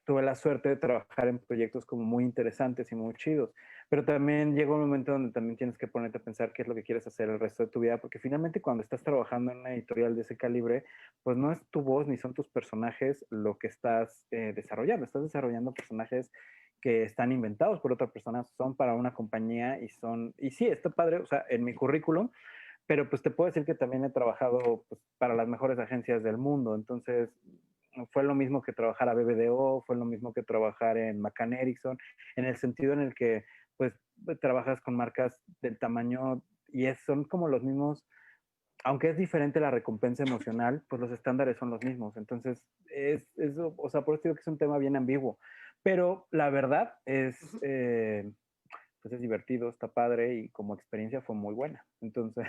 tuve la suerte de trabajar en proyectos como muy interesantes y muy chidos, pero también llega un momento donde también tienes que ponerte a pensar qué es lo que quieres hacer el resto de tu vida, porque finalmente cuando estás trabajando en una editorial de ese calibre, pues no es tu voz ni son tus personajes lo que estás estás desarrollando personajes que están inventados por otra persona, son para una compañía y sí, está padre, o sea, en mi currículum, pero pues te puedo decir que también he trabajado pues, para las mejores agencias del mundo, entonces fue lo mismo que trabajar a BBDO, fue lo mismo que trabajar en McCann Erickson, en el sentido en el que pues trabajas con marcas del tamaño son como los mismos, aunque es diferente la recompensa emocional, pues los estándares son los mismos. Entonces, o sea, por eso digo que es un tema bien ambiguo. Pero la verdad pues es divertido, está padre y como experiencia fue muy buena. Entonces,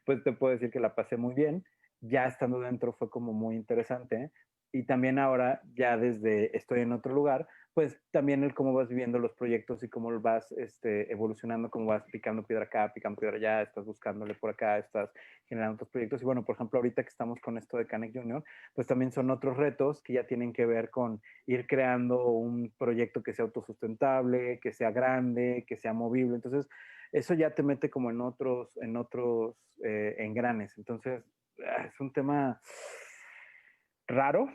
pues te puedo decir que la pasé muy bien. Ya estando dentro fue como muy interesante. Y también ahora, ya desde estoy en otro lugar, pues también el cómo vas viviendo los proyectos y cómo vas evolucionando, cómo vas picando piedra acá, picando piedra allá, estás buscándole por acá, estás generando otros proyectos. Y bueno, por ejemplo, ahorita que estamos con esto de Canek Junior, pues también son otros retos que ya tienen que ver con ir creando un proyecto que sea autosustentable, que sea grande, que sea movible. Entonces, eso ya te mete como en otros engranes. Entonces, es un tema raro,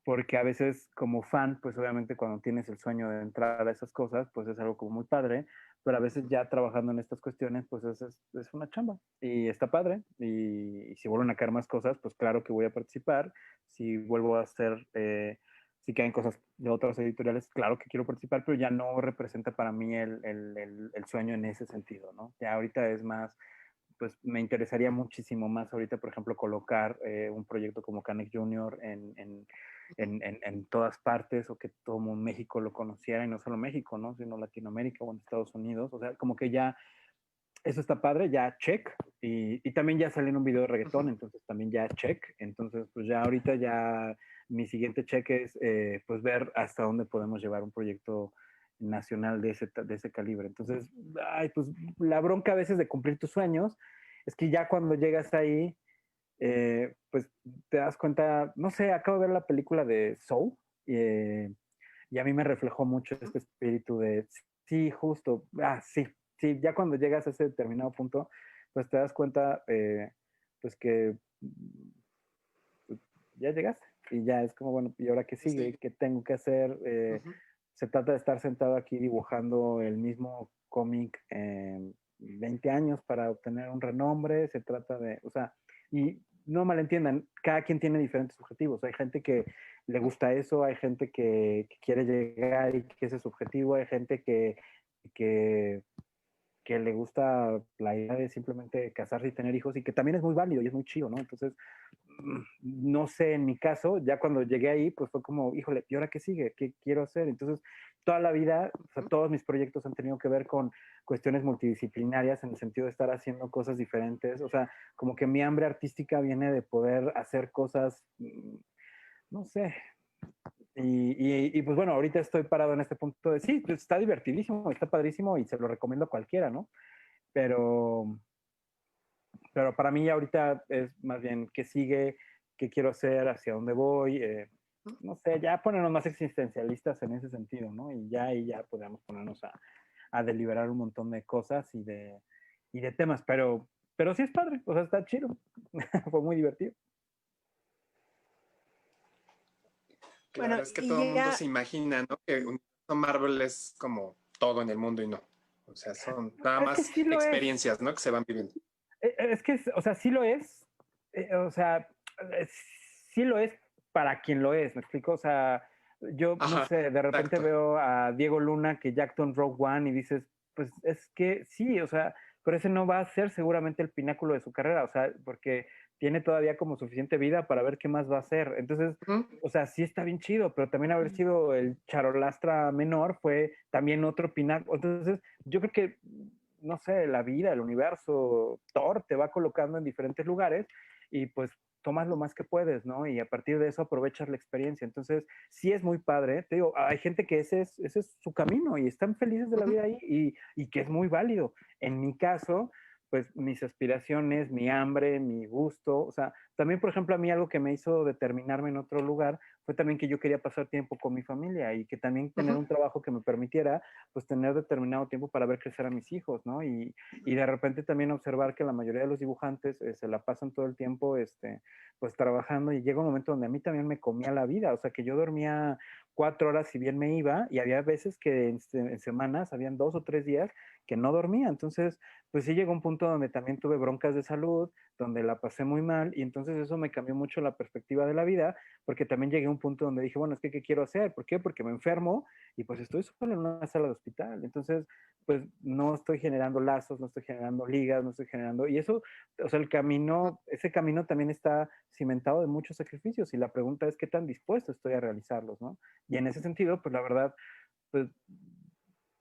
porque a veces como fan, pues obviamente cuando tienes el sueño de entrar a esas cosas, pues es algo como muy padre, pero a veces ya trabajando en estas cuestiones, pues es una chamba y está padre. Y si vuelven a caer más cosas, pues claro que voy a participar. Si vuelvo a hacer, si caen cosas de otras editoriales, claro que quiero participar, pero ya no representa para mí el sueño en ese sentido, ¿no? Ya ahorita es más, pues me interesaría muchísimo más ahorita, por ejemplo, colocar un proyecto como Canek Junior en todas partes o que todo México lo conociera y no solo México, ¿no? Sino Latinoamérica o en Estados Unidos. O sea, como que ya eso está padre, ya check. Y también ya salió en un video de reggaetón, entonces también ya check. Entonces, pues ya ahorita ya mi siguiente cheque es pues ver hasta dónde podemos llevar un proyecto nacional de ese calibre. Entonces, ay, pues la bronca a veces de cumplir tus sueños es que ya cuando llegas ahí, pues te das cuenta, no sé, acabo de ver la película de Soul, eh, y a mí me reflejó mucho este espíritu de, sí, justo, sí, sí, ya cuando llegas a ese determinado punto, pues te das cuenta, pues que pues, ya llegaste y ya es como, bueno, ¿y ahora qué sigue? Sí. ¿Qué tengo que hacer? Ujú. Se trata de estar sentado aquí dibujando el mismo cómic en 20 años para obtener un renombre, se trata de, o sea, y no malentiendan, cada quien tiene diferentes objetivos. Hay gente que le gusta eso, hay gente que quiere llegar y que ese es su objetivo, hay gente que, que le gusta la idea de simplemente casarse y tener hijos y que también es muy válido y es muy chido, ¿no? Entonces, no sé, en mi caso, ya cuando llegué ahí, pues fue como, híjole, ¿y ahora qué sigue? ¿Qué quiero hacer? Entonces, toda la vida, o sea, todos mis proyectos han tenido que ver con cuestiones multidisciplinarias en el sentido de estar haciendo cosas diferentes. O sea, como que mi hambre artística viene de poder hacer cosas, no sé. Y pues bueno, ahorita estoy parado en este punto de, sí, pues está divertidísimo, está padrísimo y se lo recomiendo a cualquiera, ¿no? Pero, pero para mí ahorita es más bien qué sigue, qué quiero hacer, hacia dónde voy, no sé, ya ponernos más existencialistas en ese sentido, ¿no? Y ya podemos ponernos a deliberar un montón de cosas y de temas, pero sí es padre, o sea, está chido, fue muy divertido. Bueno, Claro, es que todo el y mundo ya, se imagina, ¿no? Que un universo Marvel es como todo en el mundo y no. O sea, son nada Es que más sí lo es, experiencias, ¿no? Que se van viviendo. es que, o sea, sí lo es, o sea, eh, sí lo es para quien lo es, ¿me explico? O sea, yo no Ajá, sé, de repente exacto. veo a Diego Luna que ya actuó en Rogue One y dices, pues es que sí, o sea, pero ese no va a ser seguramente el pináculo de su carrera, o sea, porque tiene todavía como suficiente vida para ver qué más va a hacer. Entonces, Ujú. o sea, sí está bien chido, pero también haber sido el charolastra menor fue también otro pináculo. Entonces, yo creo que no sé, la vida, el universo, Thor te va colocando en diferentes lugares y pues tomas lo más que puedes, ¿no? Y a partir de eso aprovechas la experiencia. Entonces, sí es muy padre. Te digo, hay gente que ese es su camino y están felices de la Ujú. vida ahí y que es muy válido. En mi caso, pues mis aspiraciones, mi hambre, mi gusto, o sea, también, por ejemplo, a mí algo que me hizo determinarme en otro lugar fue también que yo quería pasar tiempo con mi familia y que también tener Ujú. un trabajo que me permitiera pues tener determinado tiempo para ver crecer a mis hijos, ¿no? Y de repente también observar que la mayoría de los dibujantes se la pasan todo el tiempo, pues trabajando y llega un momento donde a mí también me comía la vida, o sea que yo dormía 4 horas si bien me iba y había veces que en semanas, habían 2 o 3 días que no dormía, entonces pues sí llegó un punto donde también tuve broncas de salud, donde la pasé muy mal y entonces eso me cambió mucho la perspectiva de la vida, porque también llegué a un punto donde dije, bueno, es que ¿qué quiero hacer? ¿Por qué? Porque me enfermo y pues estoy solo en una sala de hospital, entonces pues no estoy generando lazos, no estoy generando ligas, no estoy generando, y eso, o sea, el camino, ese camino también está cimentado de muchos sacrificios y la pregunta es qué tan dispuesto estoy a realizarlos, ¿no? Y en ese sentido, pues la verdad, pues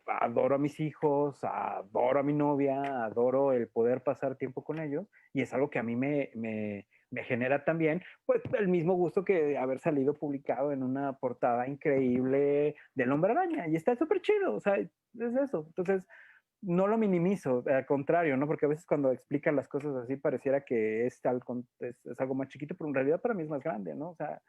adoro a mis hijos, adoro a mi novia, adoro el poder pasar tiempo con ellos y es algo que a mí me genera también, pues el mismo gusto que haber salido publicado en una portada increíble del Hombre Araña y está súper chido, o sea, es eso. Entonces, no lo minimizo, al contrario, ¿no? Porque a veces cuando explican las cosas así pareciera que es algo más chiquito, pero en realidad para mí es más grande, ¿no? O sea,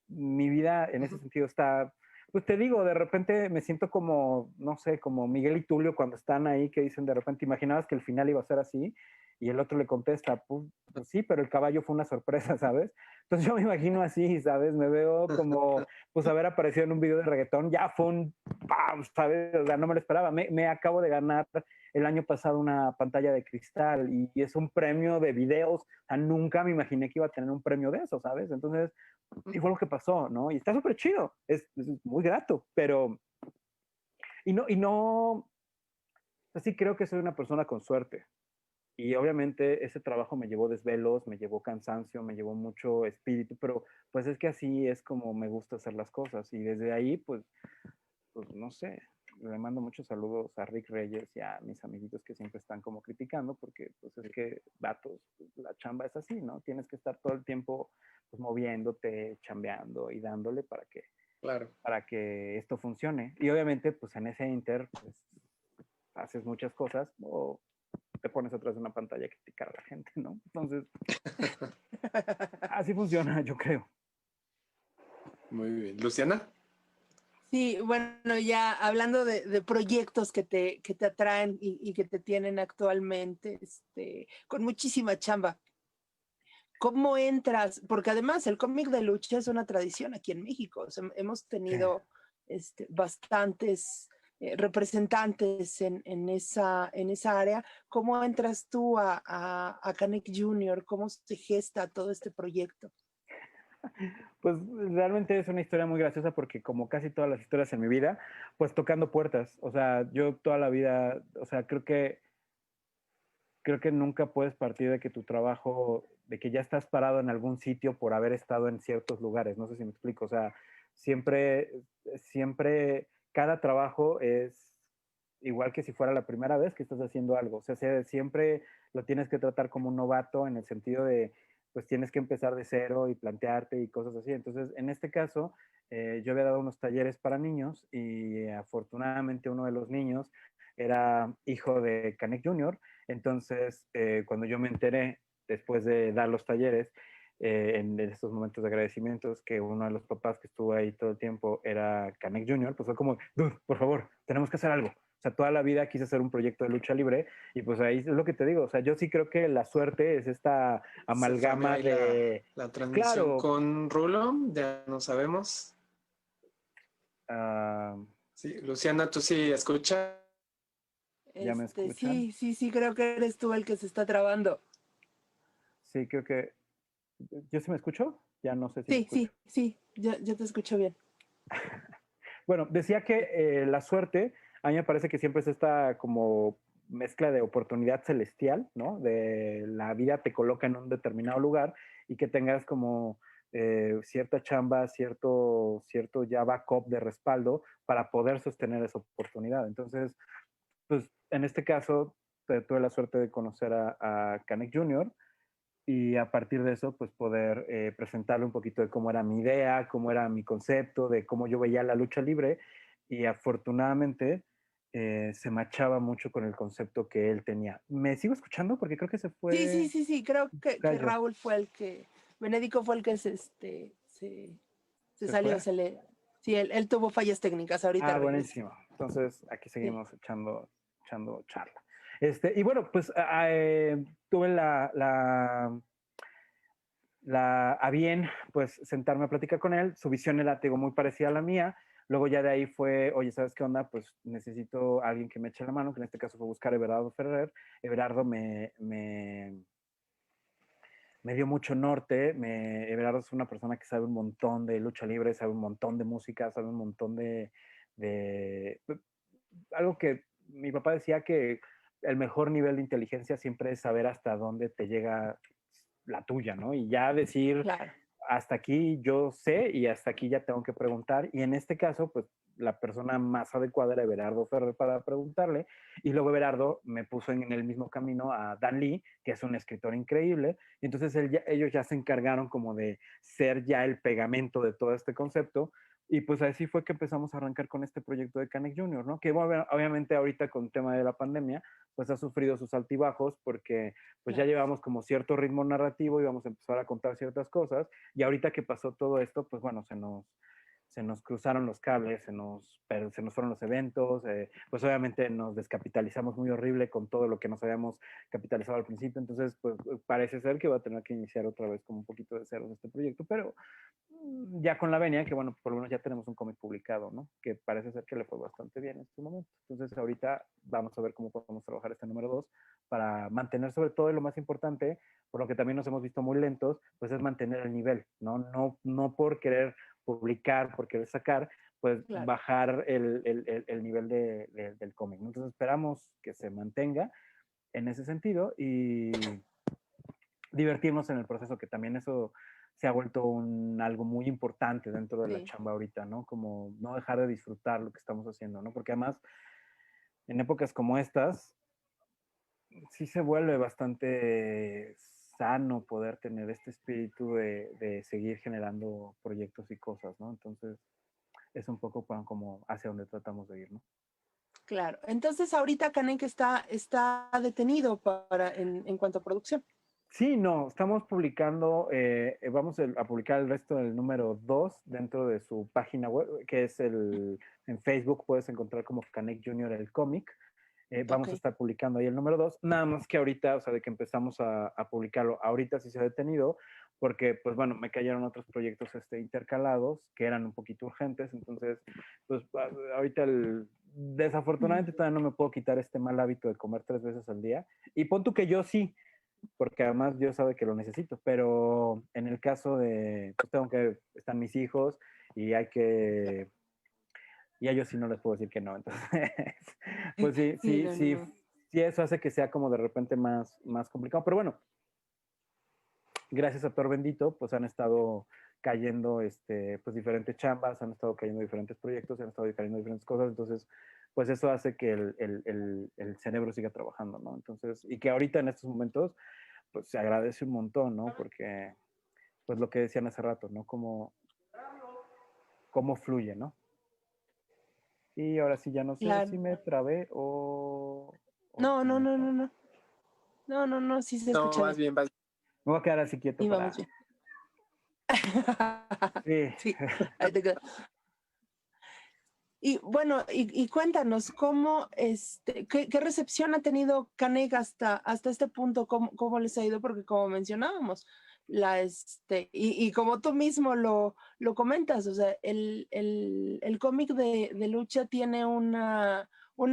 mi vida en ese Ujú. sentido está, pues te digo, de repente me siento como, no sé, como Miguel y Tulio cuando están ahí que dicen de repente, imaginabas que el final iba a ser así, y el otro le contesta, pues sí, pero el caballo fue una sorpresa, ¿sabes? Entonces yo me imagino así, ¿sabes? Me veo como, pues haber aparecido en un video de reggaetón, ya fue un ¡pam! ¿Sabes? O sea, no me lo esperaba. Me acabo de ganar el año pasado una pantalla de cristal y es un premio de videos. O sea, nunca me imaginé que iba a tener un premio de eso, ¿sabes? Entonces, y fue lo que pasó, ¿no? Y está súper chido, es muy grato, pero, y no, pues sí creo que soy una persona con suerte. Y obviamente ese trabajo me llevó desvelos, me llevó cansancio, me llevó mucho espíritu, pero pues es que así es como me gusta hacer las cosas. Y desde ahí, pues no sé, le mando muchos saludos a Rick Reyes y a mis amiguitos que siempre están como criticando, porque pues es que, vatos, la chamba es así, ¿no? Tienes que estar todo el tiempo pues moviéndote, chambeando y dándole Claro. para que esto funcione. Y obviamente, pues en ese inter, pues haces muchas cosas o te pones atrás de una pantalla a criticar a la gente, ¿no? Entonces, así funciona, yo creo. Muy bien. Luciana. Sí, bueno, ya hablando de proyectos que te atraen y que te tienen actualmente, con muchísima chamba. ¿Cómo entras? Porque además el cómic de lucha es una tradición aquí en México. O sea, hemos Sí. tenido bastantes representantes en esa área. ¿Cómo entras tú a Canek Junior? ¿Cómo se gesta todo este proyecto? Pues realmente es una historia muy graciosa porque como casi todas las historias en mi vida, pues tocando puertas. O sea, yo toda la vida, o sea, creo que nunca puedes partir de que tu trabajo, de que ya estás parado en algún sitio por haber estado en ciertos lugares. No sé si me explico. O sea, siempre, cada trabajo es igual que si fuera la primera vez que estás haciendo algo. O sea, siempre lo tienes que tratar como un novato en el sentido de, pues tienes que empezar de cero y plantearte y cosas así. Entonces, en este caso, yo había dado unos talleres para niños y afortunadamente uno de los niños era hijo de Canek Junior. Entonces, cuando yo me enteré, después de dar los talleres, en estos momentos de agradecimientos, que uno de los papás que estuvo ahí todo el tiempo era Canek Junior, pues fue como, dude, por favor, tenemos que hacer algo. O sea, toda la vida quise hacer un proyecto de lucha libre y pues ahí es lo que te digo. O sea, yo sí creo que la suerte es esta Se fue amalgama ahí de, la transmisión claro, con Rulo, ya no sabemos. uh, Sí, Luciana, ¿tú sí escuchas? ya me escuchan. Sí, sí, sí, creo que eres tú el que se está trabando. Sí, creo que, ¿yo sí me escucho? Ya no sé si me Sí, escucho. sí, sí, yo te escucho bien. Bueno, decía que la suerte, a mí me parece que siempre es esta como mezcla de oportunidad celestial, ¿no? De la vida te coloca en un determinado lugar y que tengas como cierta chamba, cierto ya backup de respaldo para poder sostener esa oportunidad. Entonces, pues en este caso, tuve la suerte de conocer a Canek Jr., y a partir de eso, pues poder presentarle un poquito de cómo era mi idea, cómo era mi concepto, de cómo yo veía la lucha libre y afortunadamente se machaba mucho con el concepto que él tenía. ¿Me sigo escuchando? Porque creo que se Sí, sí, fue sí, sí, creo que gallo. Raúl fue Benedico fue el que se ¿Se salió, fue? sí, él tuvo fallas técnicas, ahorita Ah, regresa. buenísimo. Entonces aquí Sí. seguimos echando charla. Y bueno, pues tuve a bien, pues sentarme a platicar con él. Su visión era, te digo, muy parecida a la mía. Luego ya de ahí fue, oye, ¿sabes qué onda? Pues necesito a alguien que me eche la mano, que en este caso fue buscar a Everardo Ferrer. Everardo me dio mucho norte. Everardo es una persona que sabe un montón de lucha libre, sabe un montón de música, sabe un montón de algo que mi papá decía que el mejor nivel de inteligencia siempre es saber hasta dónde te llega la tuya, ¿no? Y ya decir, Claro, hasta aquí yo sé y hasta aquí ya tengo que preguntar. Y en este caso, pues la persona más adecuada era Everardo Ferrer para preguntarle. Y luego Everardo me puso en el mismo camino a Dan Lee, que es un escritor increíble. Y entonces ellos ya se encargaron como de ser ya el pegamento de todo este concepto. Y pues así fue que empezamos a arrancar con este proyecto de Canek Junior, ¿no? Que obviamente ahorita con el tema de la pandemia, pues ha sufrido sus altibajos porque pues ya claro. llevamos como cierto ritmo narrativo y vamos a empezar a contar ciertas cosas. Y ahorita que pasó todo esto, pues bueno, se nos cruzaron los cables, se nos fueron los eventos, pues obviamente nos descapitalizamos muy horrible con todo lo que nos habíamos capitalizado al principio, entonces pues parece ser que va a tener que iniciar otra vez como un poquito de cero este proyecto, pero ya con la venia, que bueno, por lo menos ya tenemos un cómic publicado, ¿no? Que parece ser que le fue bastante bien en este momento. Entonces ahorita vamos a ver cómo podemos trabajar este número 2 para mantener sobre todo y lo más importante, por lo que también nos hemos visto muy lentos, pues es mantener el nivel, ¿no? No por querer publicar, por querer sacar, pues Claro. bajar el nivel del cómic, ¿no? Entonces esperamos que se mantenga en ese sentido y divertirnos en el proceso, que también eso se ha vuelto algo muy importante dentro de la Sí, chamba ahorita, ¿no? Como no dejar de disfrutar lo que estamos haciendo, ¿no? Porque además, en épocas como estas, sí se vuelve bastante sano poder tener este espíritu de seguir generando proyectos y cosas, ¿no? Entonces, es un poco como hacia donde tratamos de ir, ¿no? Claro. Entonces, ahorita Canek está detenido en cuanto a producción. Sí, no, estamos publicando, vamos a publicar el resto del número 2 dentro de su página web, que es en Facebook puedes encontrar como Canek Junior el cómic. Vamos a Ok. estar publicando ahí el número 2, nada más que ahorita, o sea, de que empezamos a publicarlo, ahorita sí se ha detenido, porque, pues bueno, me cayeron otros proyectos intercalados que eran un poquito urgentes, entonces, pues ahorita desafortunadamente todavía no me puedo quitar este mal hábito de comer 3 veces al día, y pon tú que yo sí, porque además Dios sabe que lo necesito, pero en el caso de, pues están mis hijos y hay que, y a ellos sí no les puedo decir que no, entonces, pues sí, Sí, sí, no, sí, no. sí, eso hace que sea como de repente más complicado, pero bueno, gracias a Tor Bendito, pues han estado cayendo, pues diferentes chambas, han estado cayendo diferentes proyectos, han estado cayendo diferentes cosas, entonces, pues eso hace que el cerebro siga trabajando, ¿no? Entonces, y que ahorita en estos momentos, pues se agradece un montón, ¿no? Porque, pues lo que decían hace rato, ¿no? Cómo fluye, ¿no? Y ahora sí ya no sé si Claro. me trabé o No, si no, no. no, no, no. No, no, no, sí se No, escucha más bien. bien, Me voy a quedar así quieto Y vamos para... bien. Sí. Sí, ahí te quedas. Y bueno, y cuéntanos, ¿cómo, qué recepción ha tenido Canek hasta este punto? ¿Cómo les ha ido? Porque como mencionábamos, y como tú mismo lo comentas, o sea, el cómic de lucha tiene una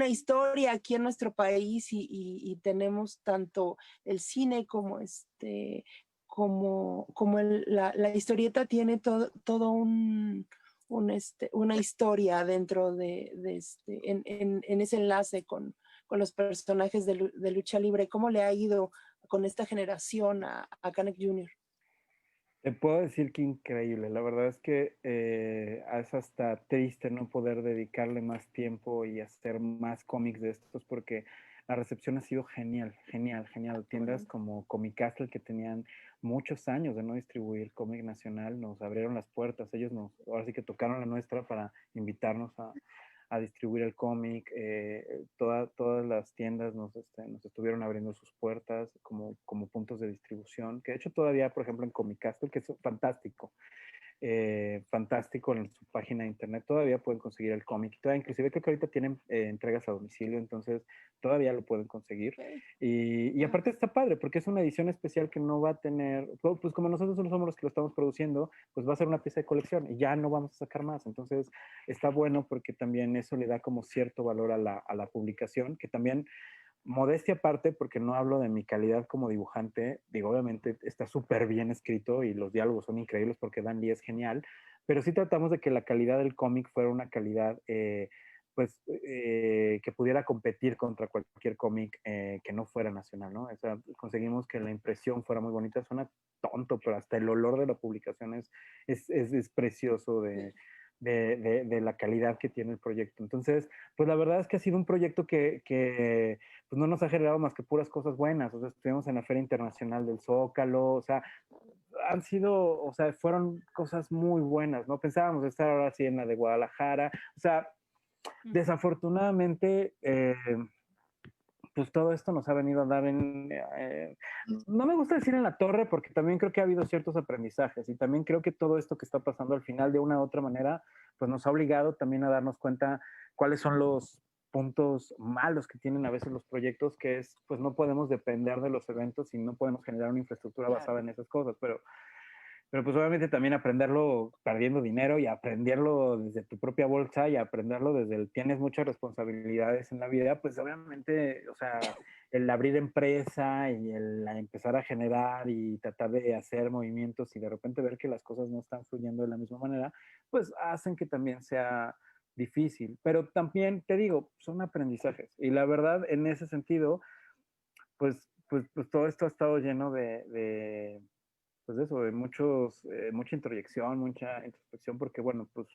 historia aquí en nuestro país y tenemos tanto el cine como la historieta tiene todo una historia dentro en ese enlace con los personajes de lucha libre. ¿Cómo le ha ido con esta generación a Canek Jr.? Te puedo decir que increíble. La verdad es que es hasta triste no poder dedicarle más tiempo y hacer más cómics de estos porque la recepción ha sido genial, genial, genial. Tiendas como Comic Castle que tenían muchos años de no distribuir cómic nacional nos abrieron las puertas. Ellos ahora sí que tocaron la nuestra para invitarnos a distribuir el cómic. Todas las tiendas nos estuvieron abriendo sus puertas como puntos de distribución, que de hecho todavía, por ejemplo, en Comic Castle, que es fantástico, fantástico en su página de internet, todavía pueden conseguir el cómic. Inclusive creo que ahorita tienen entregas a domicilio, entonces todavía lo pueden conseguir. Okay. Y aparte está padre, porque es una edición especial que no va a tener, pues como nosotros no somos los que lo estamos produciendo, pues va a ser una pieza de colección y ya no vamos a sacar más. Entonces está bueno porque también eso le da como cierto valor a la publicación, que también modestia aparte, porque no hablo de mi calidad como dibujante, digo, obviamente está súper bien escrito y los diálogos son increíbles porque Dan Lee es genial, pero sí tratamos de que la calidad del cómic fuera una calidad, que pudiera competir contra cualquier cómic que no fuera nacional, ¿no? O sea, conseguimos que la impresión fuera muy bonita, suena tonto, pero hasta el olor de la publicación es precioso de la calidad que tiene el proyecto. Entonces, pues la verdad es que ha sido un proyecto que pues no nos ha generado más que puras cosas buenas. O sea, estuvimos en la Feria Internacional del Zócalo, o sea, o sea, fueron cosas muy buenas, ¿no? Pensábamos estar ahora sí en la de Guadalajara, o sea, desafortunadamente, pues todo esto nos ha venido a dar no me gusta decir en la torre, porque también creo que ha habido ciertos aprendizajes y también creo que todo esto que está pasando al final de una u otra manera, pues nos ha obligado también a darnos cuenta cuáles son los puntos malos que tienen a veces los proyectos, que es, pues no podemos depender de los eventos y no podemos generar una infraestructura basada en esas cosas, pero pues obviamente también aprenderlo perdiendo dinero y aprenderlo desde tu propia bolsa y aprenderlo desde tienes muchas responsabilidades en la vida, pues obviamente, o sea, el abrir empresa y el empezar a generar y tratar de hacer movimientos y de repente ver que las cosas no están fluyendo de la misma manera, pues hacen que también sea difícil. Pero también te digo, son aprendizajes. Y la verdad, en ese sentido, pues todo esto ha estado lleno pues eso, de mucha introyección, mucha introspección, porque bueno, pues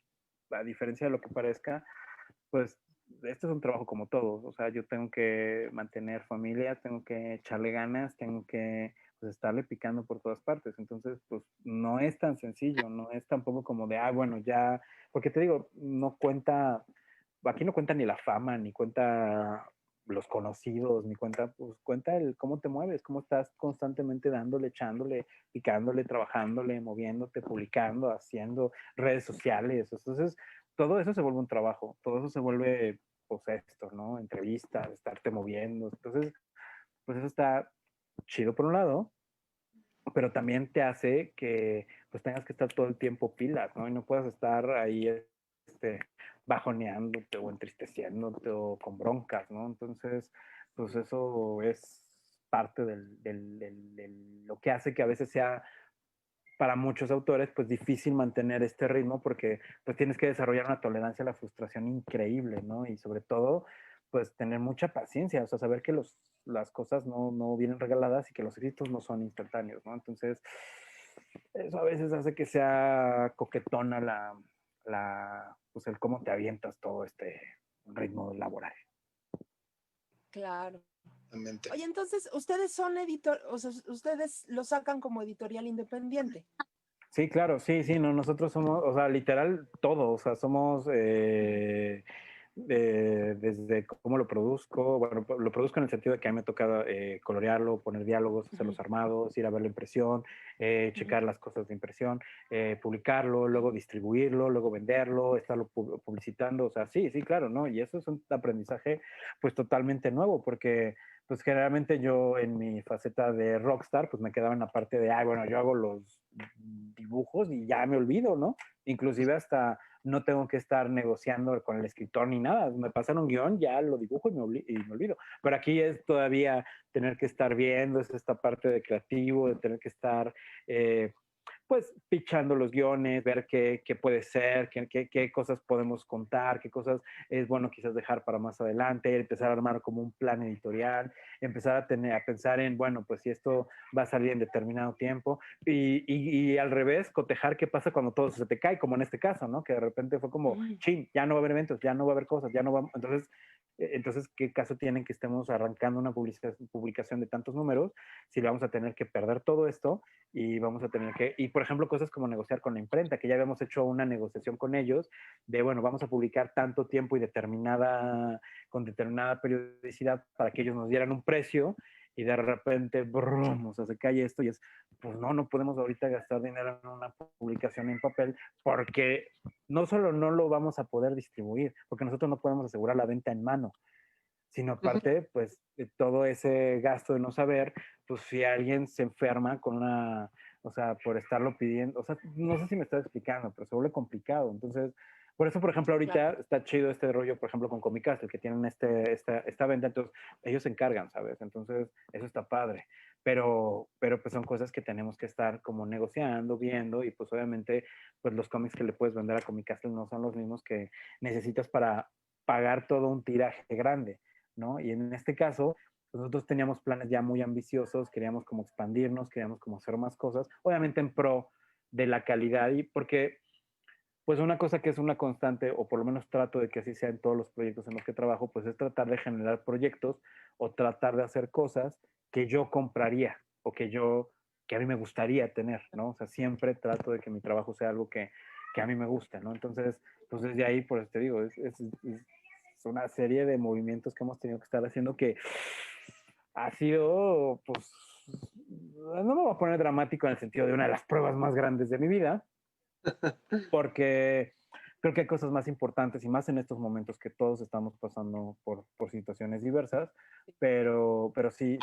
a diferencia de lo que parezca, pues este es un trabajo como todo, o sea, yo tengo que mantener familia, tengo que echarle ganas, tengo que pues estarle picando por todas partes. Entonces, pues no es tan sencillo, no es tampoco como de, bueno, ya, porque te digo, no cuenta, aquí no cuenta ni la fama, ni cuenta los conocidos, ni cuenta, pues cuenta el cómo te mueves, cómo estás constantemente dándole, echándole, picándole, trabajándole, moviéndote, publicando, haciendo redes sociales. Entonces, todo eso se vuelve un trabajo, todo eso se vuelve, pues esto, ¿no? Entrevistas, estarte moviendo. Entonces, pues eso está chido por un lado, pero también te hace que pues tengas que estar todo el tiempo pilas, ¿no? Y no puedas estar ahí bajoneándote o entristeciéndote o con broncas, ¿no? Entonces, pues eso es parte de lo que hace que a veces sea para muchos autores pues difícil mantener este ritmo porque pues tienes que desarrollar una tolerancia a la frustración increíble, ¿no? Y sobre todo pues tener mucha paciencia, o sea, saber que las cosas no vienen regaladas y que los éxitos no son instantáneos, ¿no? Entonces, eso a veces hace que sea coquetona pues el cómo te avientas todo este ritmo laboral. Claro. Realmente. Oye, entonces, ustedes son o sea, ustedes lo sacan como editorial independiente. Sí, claro, sí, no, nosotros somos, o sea, literal todo, o sea, somos desde cómo lo produzco, bueno, lo produzco en el sentido de que a mí me toca colorearlo, poner diálogos, hacer los armados, ir a ver la impresión, checar las cosas de impresión, publicarlo, luego distribuirlo, luego venderlo, estarlo publicitando, o sea, sí, claro, ¿no? Y eso es un aprendizaje pues totalmente nuevo, porque pues generalmente yo en mi faceta de rockstar, pues me quedaba en la parte de, bueno, yo hago los dibujos y ya me olvido, ¿no? Inclusive hasta no tengo que estar negociando con el escritor ni nada, me pasan un guión, ya lo dibujo y me olvido. Pero aquí es todavía tener que estar viendo, es esta parte de creativo, de tener que estar pues pichando los guiones, ver qué puede ser, qué cosas podemos contar, qué cosas es bueno quizás dejar para más adelante, empezar a armar como un plan editorial, empezar a pensar en, bueno, pues si esto va a salir en determinado tiempo y al revés, cotejar qué pasa cuando todo se te cae, como en este caso, ¿no? Que de repente fue como, chin, ya no va a haber eventos, ya no va a haber cosas, ya no va, entonces, ¿qué caso tienen que estemos arrancando una publicación de tantos números si vamos a tener que perder todo esto y vamos a tener que, y por ejemplo, cosas como negociar con la imprenta, que ya habíamos hecho una negociación con ellos de, bueno, vamos a publicar tanto tiempo y con determinada periodicidad para que ellos nos dieran un precio y de repente, brum, o sea, se cae esto y es, pues no podemos ahorita gastar dinero en una publicación en papel porque no solo no lo vamos a poder distribuir, porque nosotros no podemos asegurar la venta en mano, sino aparte, pues, de todo ese gasto de no saber, pues si alguien se enferma o sea, por estarlo pidiendo, o sea, no sé si me estoy explicando, pero se vuelve complicado. Entonces, por eso, por ejemplo, ahorita está chido este rollo, por ejemplo, con Comicastle, que tienen esta venta, entonces ellos se encargan, ¿sabes? Entonces, eso está padre. Pero pues son cosas que tenemos que estar como negociando, viendo, y pues obviamente, pues los cómics que le puedes vender a Comicastle no son los mismos que necesitas para pagar todo un tiraje grande, ¿no? Y en este caso, pues nosotros teníamos planes ya muy ambiciosos, queríamos como expandirnos, queríamos como hacer más cosas, obviamente en pro de la calidad y porque pues una cosa que es una constante, o por lo menos trato de que así sea en todos los proyectos en los que trabajo, pues es tratar de generar proyectos o tratar de hacer cosas que yo compraría o que a mí me gustaría tener, ¿no? O sea, siempre trato de que mi trabajo sea algo que a mí me guste, ¿no? Entonces, pues desde ahí, por eso te digo, es una serie de movimientos que hemos tenido que estar haciendo que ha sido, pues, no me voy a poner dramático en el sentido de una de las pruebas más grandes de mi vida, porque creo que hay cosas más importantes y más en estos momentos que todos estamos pasando por situaciones diversas, pero sí,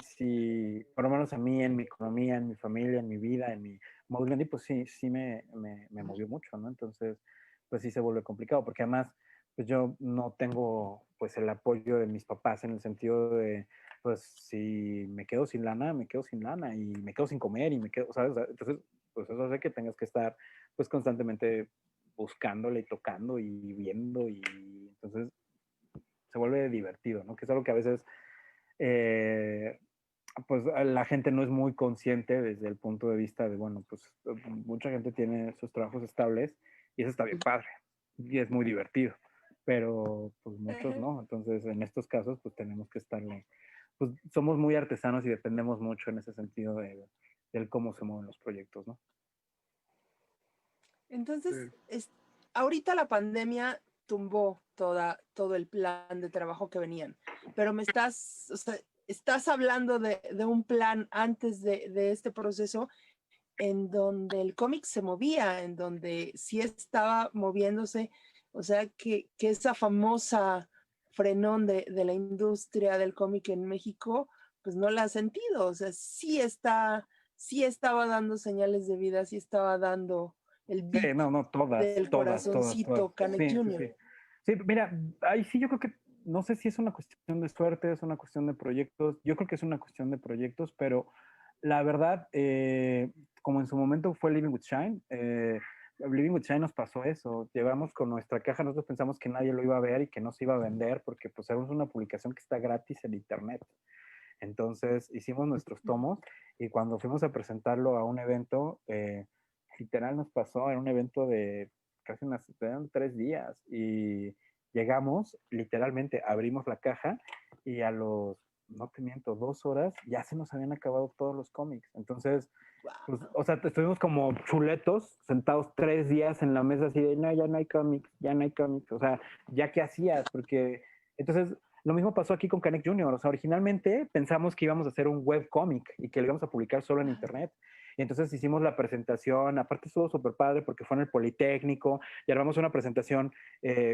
por lo menos a mí, en mi economía, en mi familia, en mi vida, en mi movilidad, pues sí me movió mucho, ¿no? Entonces, pues sí se vuelve complicado, porque además, pues yo no tengo, pues, el apoyo de mis papás en el sentido de, pues, si me quedo sin lana, me quedo sin lana y me quedo sin comer y me quedo, ¿sabes? Entonces, pues eso hace que tengas que estar pues constantemente buscándole y tocando y viendo y entonces se vuelve divertido, ¿no? Que es algo que a veces eh, pues la gente no es muy consciente desde el punto de vista de, bueno, pues mucha gente tiene sus trabajos estables y eso está bien padre y es muy divertido, pero pues muchos no, entonces en estos casos pues tenemos que estarle, pues somos muy artesanos y dependemos mucho en ese sentido del cómo se mueven los proyectos, ¿no? Entonces, ahorita la pandemia tumbó todo el plan de trabajo que venían, pero o sea, estás hablando de un plan antes de este proceso en donde el cómic se movía, en donde sí estaba moviéndose, o sea, que esa famosa frenón de la industria del cómic en México, pues no la ha sentido, o sea, sí estaba dando señales de vida, sí estaba dando el Sí, beat no, del todas. corazoncito Canek Sí, sí, Jr. sí. Sí, mira, ahí sí yo creo que, no sé si es una cuestión de suerte, es una cuestión de proyectos, yo creo que es una cuestión de proyectos, pero la verdad, como en su momento fue Living with Shine, Living with Shine nos pasó eso, llevamos con nuestra caja, nosotros pensamos que nadie lo iba a ver y que no se iba a vender, porque pues era una publicación que está gratis en internet. Entonces hicimos nuestros tomos y cuando fuimos a presentarlo a un evento, literal nos pasó en un evento de casi eran 3 días y llegamos, literalmente abrimos la caja y a los, no te miento, 2 horas ya se nos habían acabado todos los cómics. Entonces, pues, o sea, estuvimos como chuletos sentados 3 días en la mesa así de, no, ya no hay cómics, ya no hay cómics. O sea, ¿ya qué hacías? Porque entonces lo mismo pasó aquí con Canek Jr. O sea, originalmente pensamos que íbamos a hacer un webcómic y que lo íbamos a publicar solo en internet. Y entonces hicimos la presentación, aparte estuvo súper padre porque fue en el Politécnico y armamos una presentación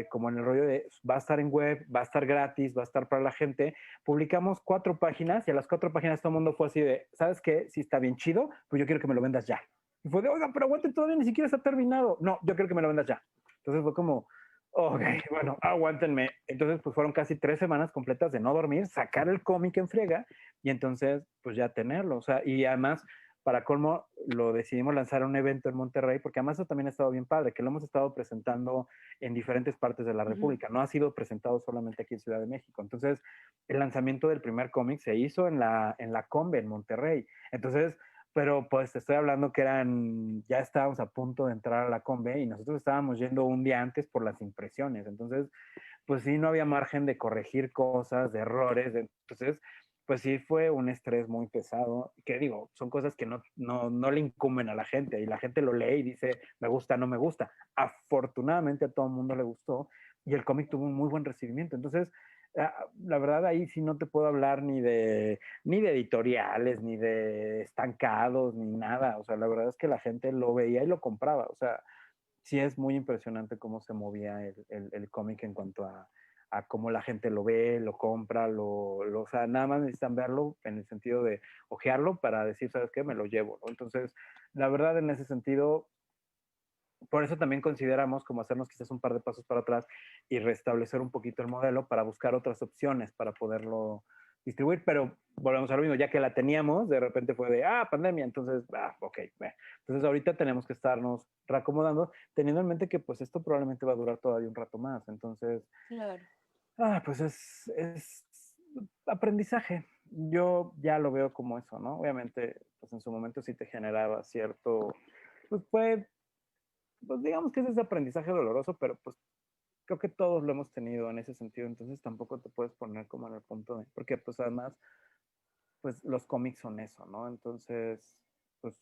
como en el rollo de va a estar en web, va a estar gratis, va a estar para la gente. Publicamos 4 páginas y a las 4 páginas todo el mundo fue así de, ¿sabes qué? Si está bien chido, pues yo quiero que me lo vendas ya. Y fue de, oiga, pero aguanten todavía, ni siquiera está terminado. No, yo quiero que me lo vendas ya. Entonces fue como, ok, bueno, aguántenme. Entonces, pues fueron casi 3 semanas completas de no dormir, sacar el cómic en friega y entonces, pues ya tenerlo. O sea, y además, para colmo, lo decidimos lanzar a un evento en Monterrey, porque además eso también ha estado bien padre, que lo hemos estado presentando en diferentes partes de la República. No ha sido presentado solamente aquí en Ciudad de México. Entonces, el lanzamiento del primer cómic se hizo en la Combe, en Monterrey. Entonces, pero pues te estoy hablando que ya estábamos a punto de entrar a la Combe y nosotros estábamos yendo un día antes por las impresiones. Entonces, pues sí, no había margen de corregir cosas, de errores. Entonces, pues sí fue un estrés muy pesado. Que digo, son cosas que no le incumben a la gente y la gente lo lee y dice, me gusta, no me gusta. Afortunadamente a todo el mundo le gustó y el cómic tuvo un muy buen recibimiento. Entonces, la verdad ahí sí no te puedo hablar ni de editoriales, ni de estancados, ni nada. O sea, la verdad es que la gente lo veía y lo compraba. O sea, sí es muy impresionante cómo se movía el cómic en cuanto a cómo la gente lo ve, lo compra, o sea, nada más necesitan verlo en el sentido de ojearlo para decir, ¿sabes qué? Me lo llevo, ¿no? Entonces, la verdad, en ese sentido, por eso también consideramos como hacernos quizás un par de pasos para atrás y restablecer un poquito el modelo para buscar otras opciones para poderlo distribuir, pero volvemos a lo mismo, ya que la teníamos, de repente fue de, pandemia, entonces, ok, entonces ahorita tenemos que estarnos reacomodando, teniendo en mente que pues esto probablemente va a durar todavía un rato más, entonces, Claro. pues es aprendizaje. Yo ya lo veo como eso, ¿no? Obviamente, pues en su momento sí te generaba cierto, pues pues digamos que es ese aprendizaje doloroso, pero pues creo que todos lo hemos tenido en ese sentido, entonces tampoco te puedes poner como en el punto de, porque pues además, pues los cómics son eso, ¿no? Entonces, pues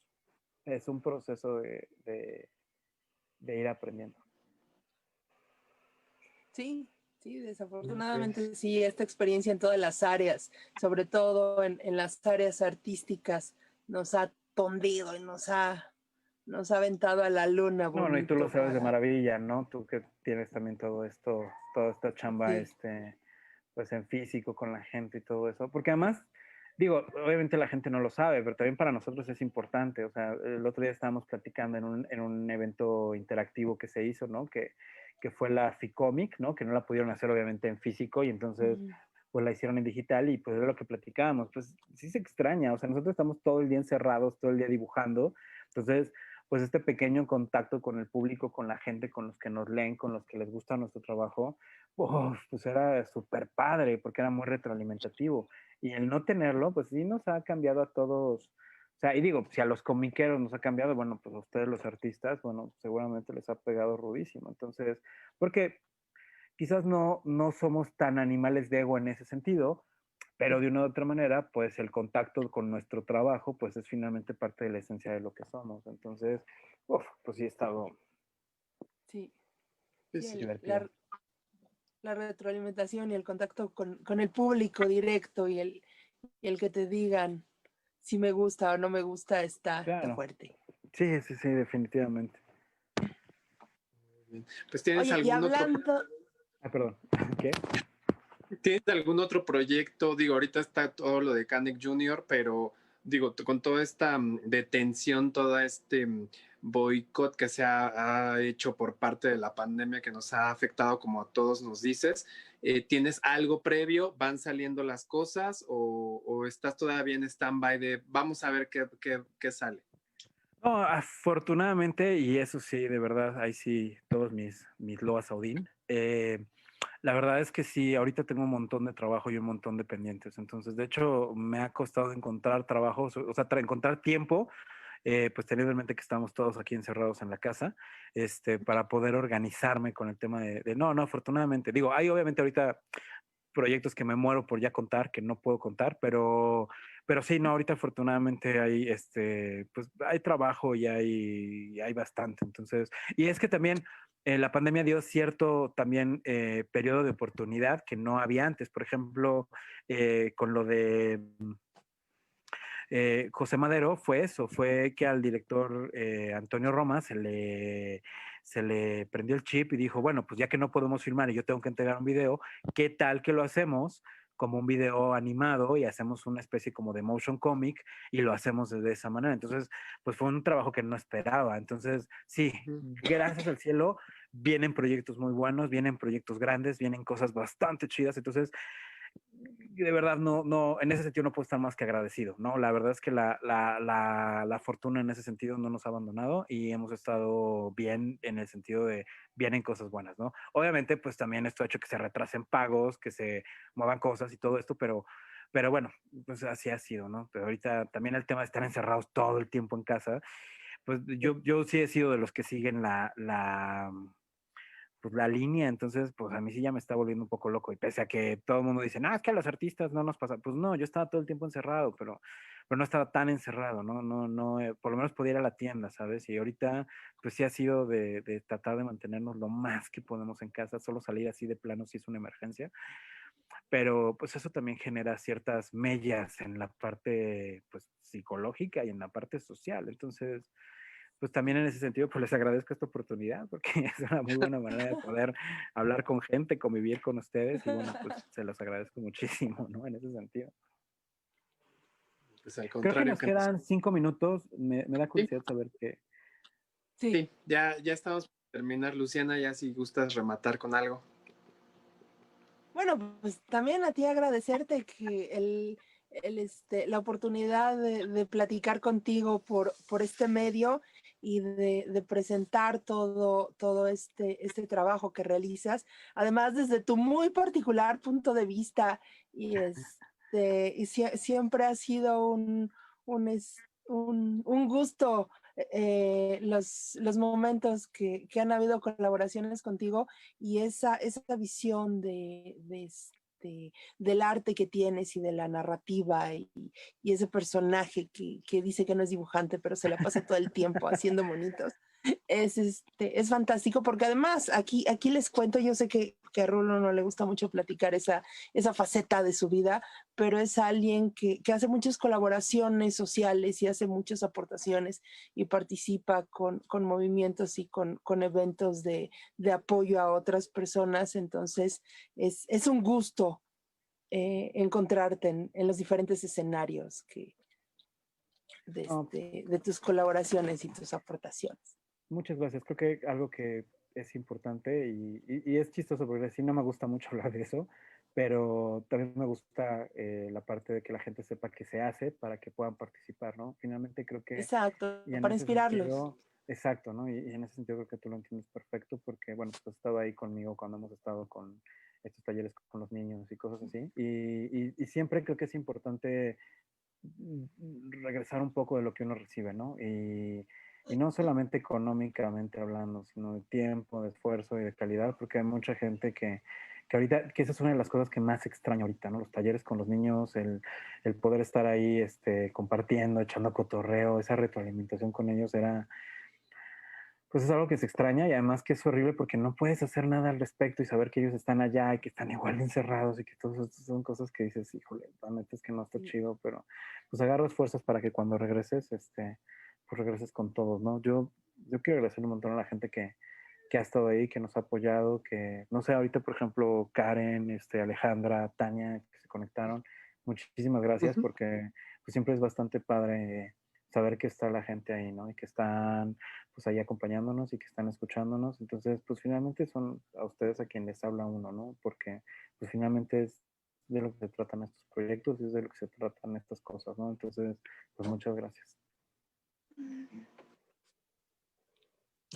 es un proceso de ir aprendiendo. Sí, sí, Pues, desafortunadamente sí, esta experiencia en todas las áreas, sobre todo en las áreas artísticas, nos ha tondido y nos ha aventado a la luna No, no, y tú lo bonito sabes de para... maravilla, ¿no? Tú que tienes también todo esto, toda esta chamba, Sí, pues en físico con la gente y todo eso, porque además, digo, obviamente la gente no lo sabe, pero también para nosotros es importante, o sea, el otro día estábamos platicando en un evento interactivo que se hizo, ¿no? Que fue la FICOMIC, ¿no? Que no la pudieron hacer obviamente en físico y entonces pues la hicieron en digital y pues es lo que platicábamos, pues sí se extraña, o sea, nosotros estamos todo el día encerrados, todo el día dibujando, entonces pues este pequeño contacto con el público, con la gente, con los que nos leen, con los que les gusta nuestro trabajo, pues era súper padre porque era muy retroalimentativo. Y el no tenerlo, pues sí nos ha cambiado a todos. O sea, y digo, si a los comiqueros nos ha cambiado, bueno, pues a ustedes los artistas, bueno, seguramente les ha pegado rudísimo. Entonces, porque quizás no somos tan animales de ego en ese sentido, pero de una u otra manera, pues el contacto con nuestro trabajo, pues es finalmente parte de la esencia de lo que somos. Entonces, pues sí ha estado Sí, sí, Sí, divertido. la retroalimentación y el contacto con el público directo y el que te digan si me gusta o no me gusta está Claro, fuerte. sí, sí, sí, definitivamente. pues ¿tienes Oye, y algún otro Ah, perdón, ¿qué? ¿Tienes algún otro proyecto? Digo, ahorita está todo lo de Canek Junior, pero digo, con toda esta detención, todo este boicot que se ha hecho por parte de la pandemia que nos ha afectado, como a todos nos dices, ¿tienes algo previo? ¿Van saliendo las cosas o estás todavía en stand-by de vamos a ver qué sale? No, afortunadamente, y eso sí, de verdad, ahí sí, todos mis loas Odín. La verdad es que sí, ahorita tengo un montón de trabajo y un montón de pendientes. Entonces, de hecho, me ha costado encontrar trabajo, o sea, encontrar tiempo, pues teniendo en mente que estamos todos aquí encerrados en la casa, para poder organizarme con el tema no, afortunadamente. Digo, hay obviamente ahorita proyectos que me muero por ya contar, que no puedo contar, pero sí, no, ahorita afortunadamente hay, pues hay trabajo y hay bastante. Entonces, y es que también la pandemia dio cierto también periodo de oportunidad que no había antes. Por ejemplo, con lo de José Madero fue eso, fue que al director Antonio Roma se le prendió el chip y dijo, bueno, pues ya que no podemos filmar y yo tengo que entregar un video, ¿qué tal que lo hacemos como un video animado y hacemos una especie como de motion comic y lo hacemos de esa manera? Entonces, pues fue un trabajo que no esperaba. Entonces, sí, gracias al cielo, vienen proyectos muy buenos, vienen proyectos grandes, vienen cosas bastante chidas. Entonces, de verdad no, en ese sentido no puedo estar más que agradecido, ¿no? La verdad es que la fortuna en ese sentido no nos ha abandonado y hemos estado bien en el sentido de vienen cosas buenas, ¿no? Obviamente, pues también esto ha hecho que se retrasen pagos, que se muevan cosas y todo esto, pero bueno, pues así ha sido, ¿no? Pero ahorita también el tema de estar encerrados todo el tiempo en casa, pues yo sí he sido de los que siguen pues la línea, entonces pues a mí sí ya me está volviendo un poco loco y pese a que todo el mundo dice, es que a los artistas no nos pasa, pues no, yo estaba todo el tiempo encerrado, pero no estaba tan encerrado, no, por lo menos podía ir a la tienda, ¿sabes? Y ahorita pues sí ha sido de tratar de mantenernos lo más que podemos en casa, solo salir así de plano si es una emergencia, pero pues eso también genera ciertas mellas en la parte pues psicológica y en la parte social, entonces pues también en ese sentido, pues les agradezco esta oportunidad porque es una muy buena manera de poder hablar con gente, convivir con ustedes y bueno, pues se los agradezco muchísimo, ¿no? En ese sentido. Pues al Creo que contrario nos que nos... quedan 5 minutos. Me da Sí, curiosidad saber qué. Sí. sí, ya estamos por terminar, Luciana, ya si gustas rematar con algo. Bueno, pues también a ti agradecerte que la oportunidad de platicar contigo por este medio y de presentar todo este trabajo que realizas, además desde tu muy particular punto de vista y siempre ha sido un gusto los momentos que han habido colaboraciones contigo y esa visión del arte que tienes y de la narrativa y ese personaje que dice que no es dibujante, pero se la pasa todo el tiempo haciendo monitos. Es fantástico porque además aquí les cuento, yo sé que a Rulo no le gusta mucho platicar esa faceta de su vida, pero es alguien que hace muchas colaboraciones sociales y hace muchas aportaciones y participa con movimientos y con eventos de apoyo a otras personas. Entonces, es un gusto encontrarte en los diferentes escenarios No, de tus colaboraciones y tus aportaciones. muchas gracias. Creo que algo que es importante y es chistoso porque sí no me gusta mucho hablar de eso, pero también me gusta la parte de que la gente sepa qué se hace para que puedan participar, ¿no? Finalmente creo que, Exacto, y en para ese inspirarlos. sentido, exacto, ¿no? Y en ese sentido creo que tú lo entiendes perfecto porque, bueno, pues has estado ahí conmigo cuando hemos estado con estos talleres con los niños y cosas así. Y siempre creo que es importante regresar un poco de lo que uno recibe, ¿no? Y no solamente económicamente hablando, sino de tiempo, de esfuerzo y de calidad, porque hay mucha gente que ahorita, que esa es una de las cosas que más extraño ahorita, ¿no? Los talleres con los niños, el poder estar ahí compartiendo, echando cotorreo, esa retroalimentación con ellos era, pues es algo que se extraña y además que es horrible porque no puedes hacer nada al respecto y saber que ellos están allá y que están igual de encerrados y que todas estas son cosas que dices, híjole, la neta es que no está chido, pero pues agarras fuerzas para que cuando regreses, pues regreses con todos, ¿no? Yo quiero agradecer un montón a la gente que ha estado ahí, que nos ha apoyado, que, no sé, ahorita, por ejemplo, Karen, Alejandra, Tania, que se conectaron. Muchísimas gracias porque pues, siempre es bastante padre saber que está la gente ahí, ¿no? Y que están pues ahí acompañándonos y que están escuchándonos. Entonces, pues finalmente son a ustedes a quien les habla uno, ¿no? Porque pues finalmente es de lo que se tratan estos proyectos y es de lo que se tratan estas cosas, ¿no? Entonces, pues muchas gracias.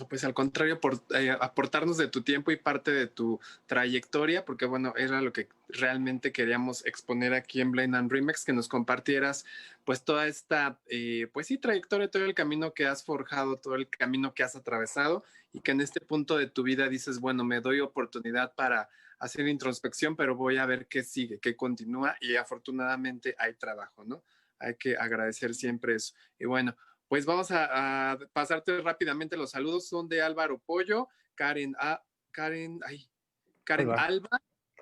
Pues al contrario, por aportarnos de tu tiempo y parte de tu trayectoria, porque bueno, era lo que realmente queríamos exponer aquí en Blend and Remix, que nos compartieras pues toda esta, pues sí, trayectoria, todo el camino que has forjado, todo el camino que has atravesado y que en este punto de tu vida dices, bueno, me doy oportunidad para hacer introspección, pero voy a ver qué sigue, qué continúa y afortunadamente hay trabajo, ¿no? Hay que agradecer siempre eso. Y bueno, pues vamos a pasarte rápidamente los saludos. Son de Álvaro Pollo, Karen Alba.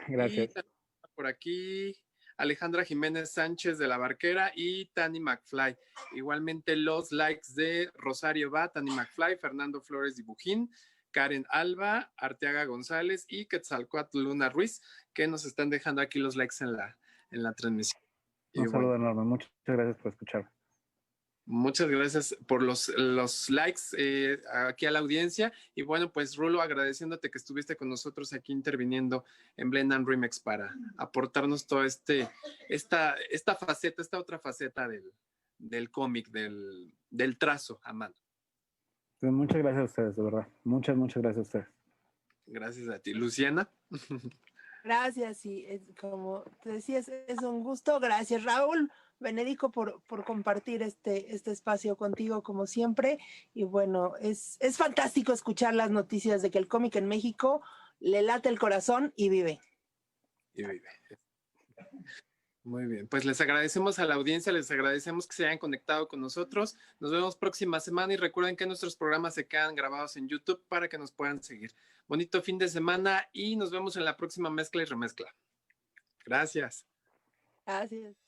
Gracias. Y por aquí Alejandra Jiménez Sánchez de La Barquera y Tani McFly. Igualmente los likes de Rosario Va, Tani McFly, Fernando Flores Dibujín, Karen Alba, Arteaga González y Quetzalcoatl Luna Ruiz, que nos están dejando aquí los likes en la transmisión. Un saludo enorme. Muchas gracias por escuchar. Muchas gracias por los likes aquí a la audiencia. Y bueno, pues Rulo, agradeciéndote que estuviste con nosotros aquí interviniendo en Blend and Remix para aportarnos toda esta faceta, esta otra faceta del cómic, del trazo a mano. Pues muchas gracias a ustedes, de verdad. Muchas gracias a ustedes. Gracias a ti. Luciana. Gracias, y como te decías, es un gusto. Gracias, Raúl Benedico, por compartir este espacio contigo, como siempre. Y bueno, es fantástico escuchar las noticias de que el cómic en México le late el corazón y vive. Y vive. Muy bien, pues les agradecemos a la audiencia, les agradecemos que se hayan conectado con nosotros. Nos vemos próxima semana y recuerden que nuestros programas se quedan grabados en YouTube para que nos puedan seguir. Bonito fin de semana y nos vemos en la próxima mezcla y remezcla. Gracias. Gracias.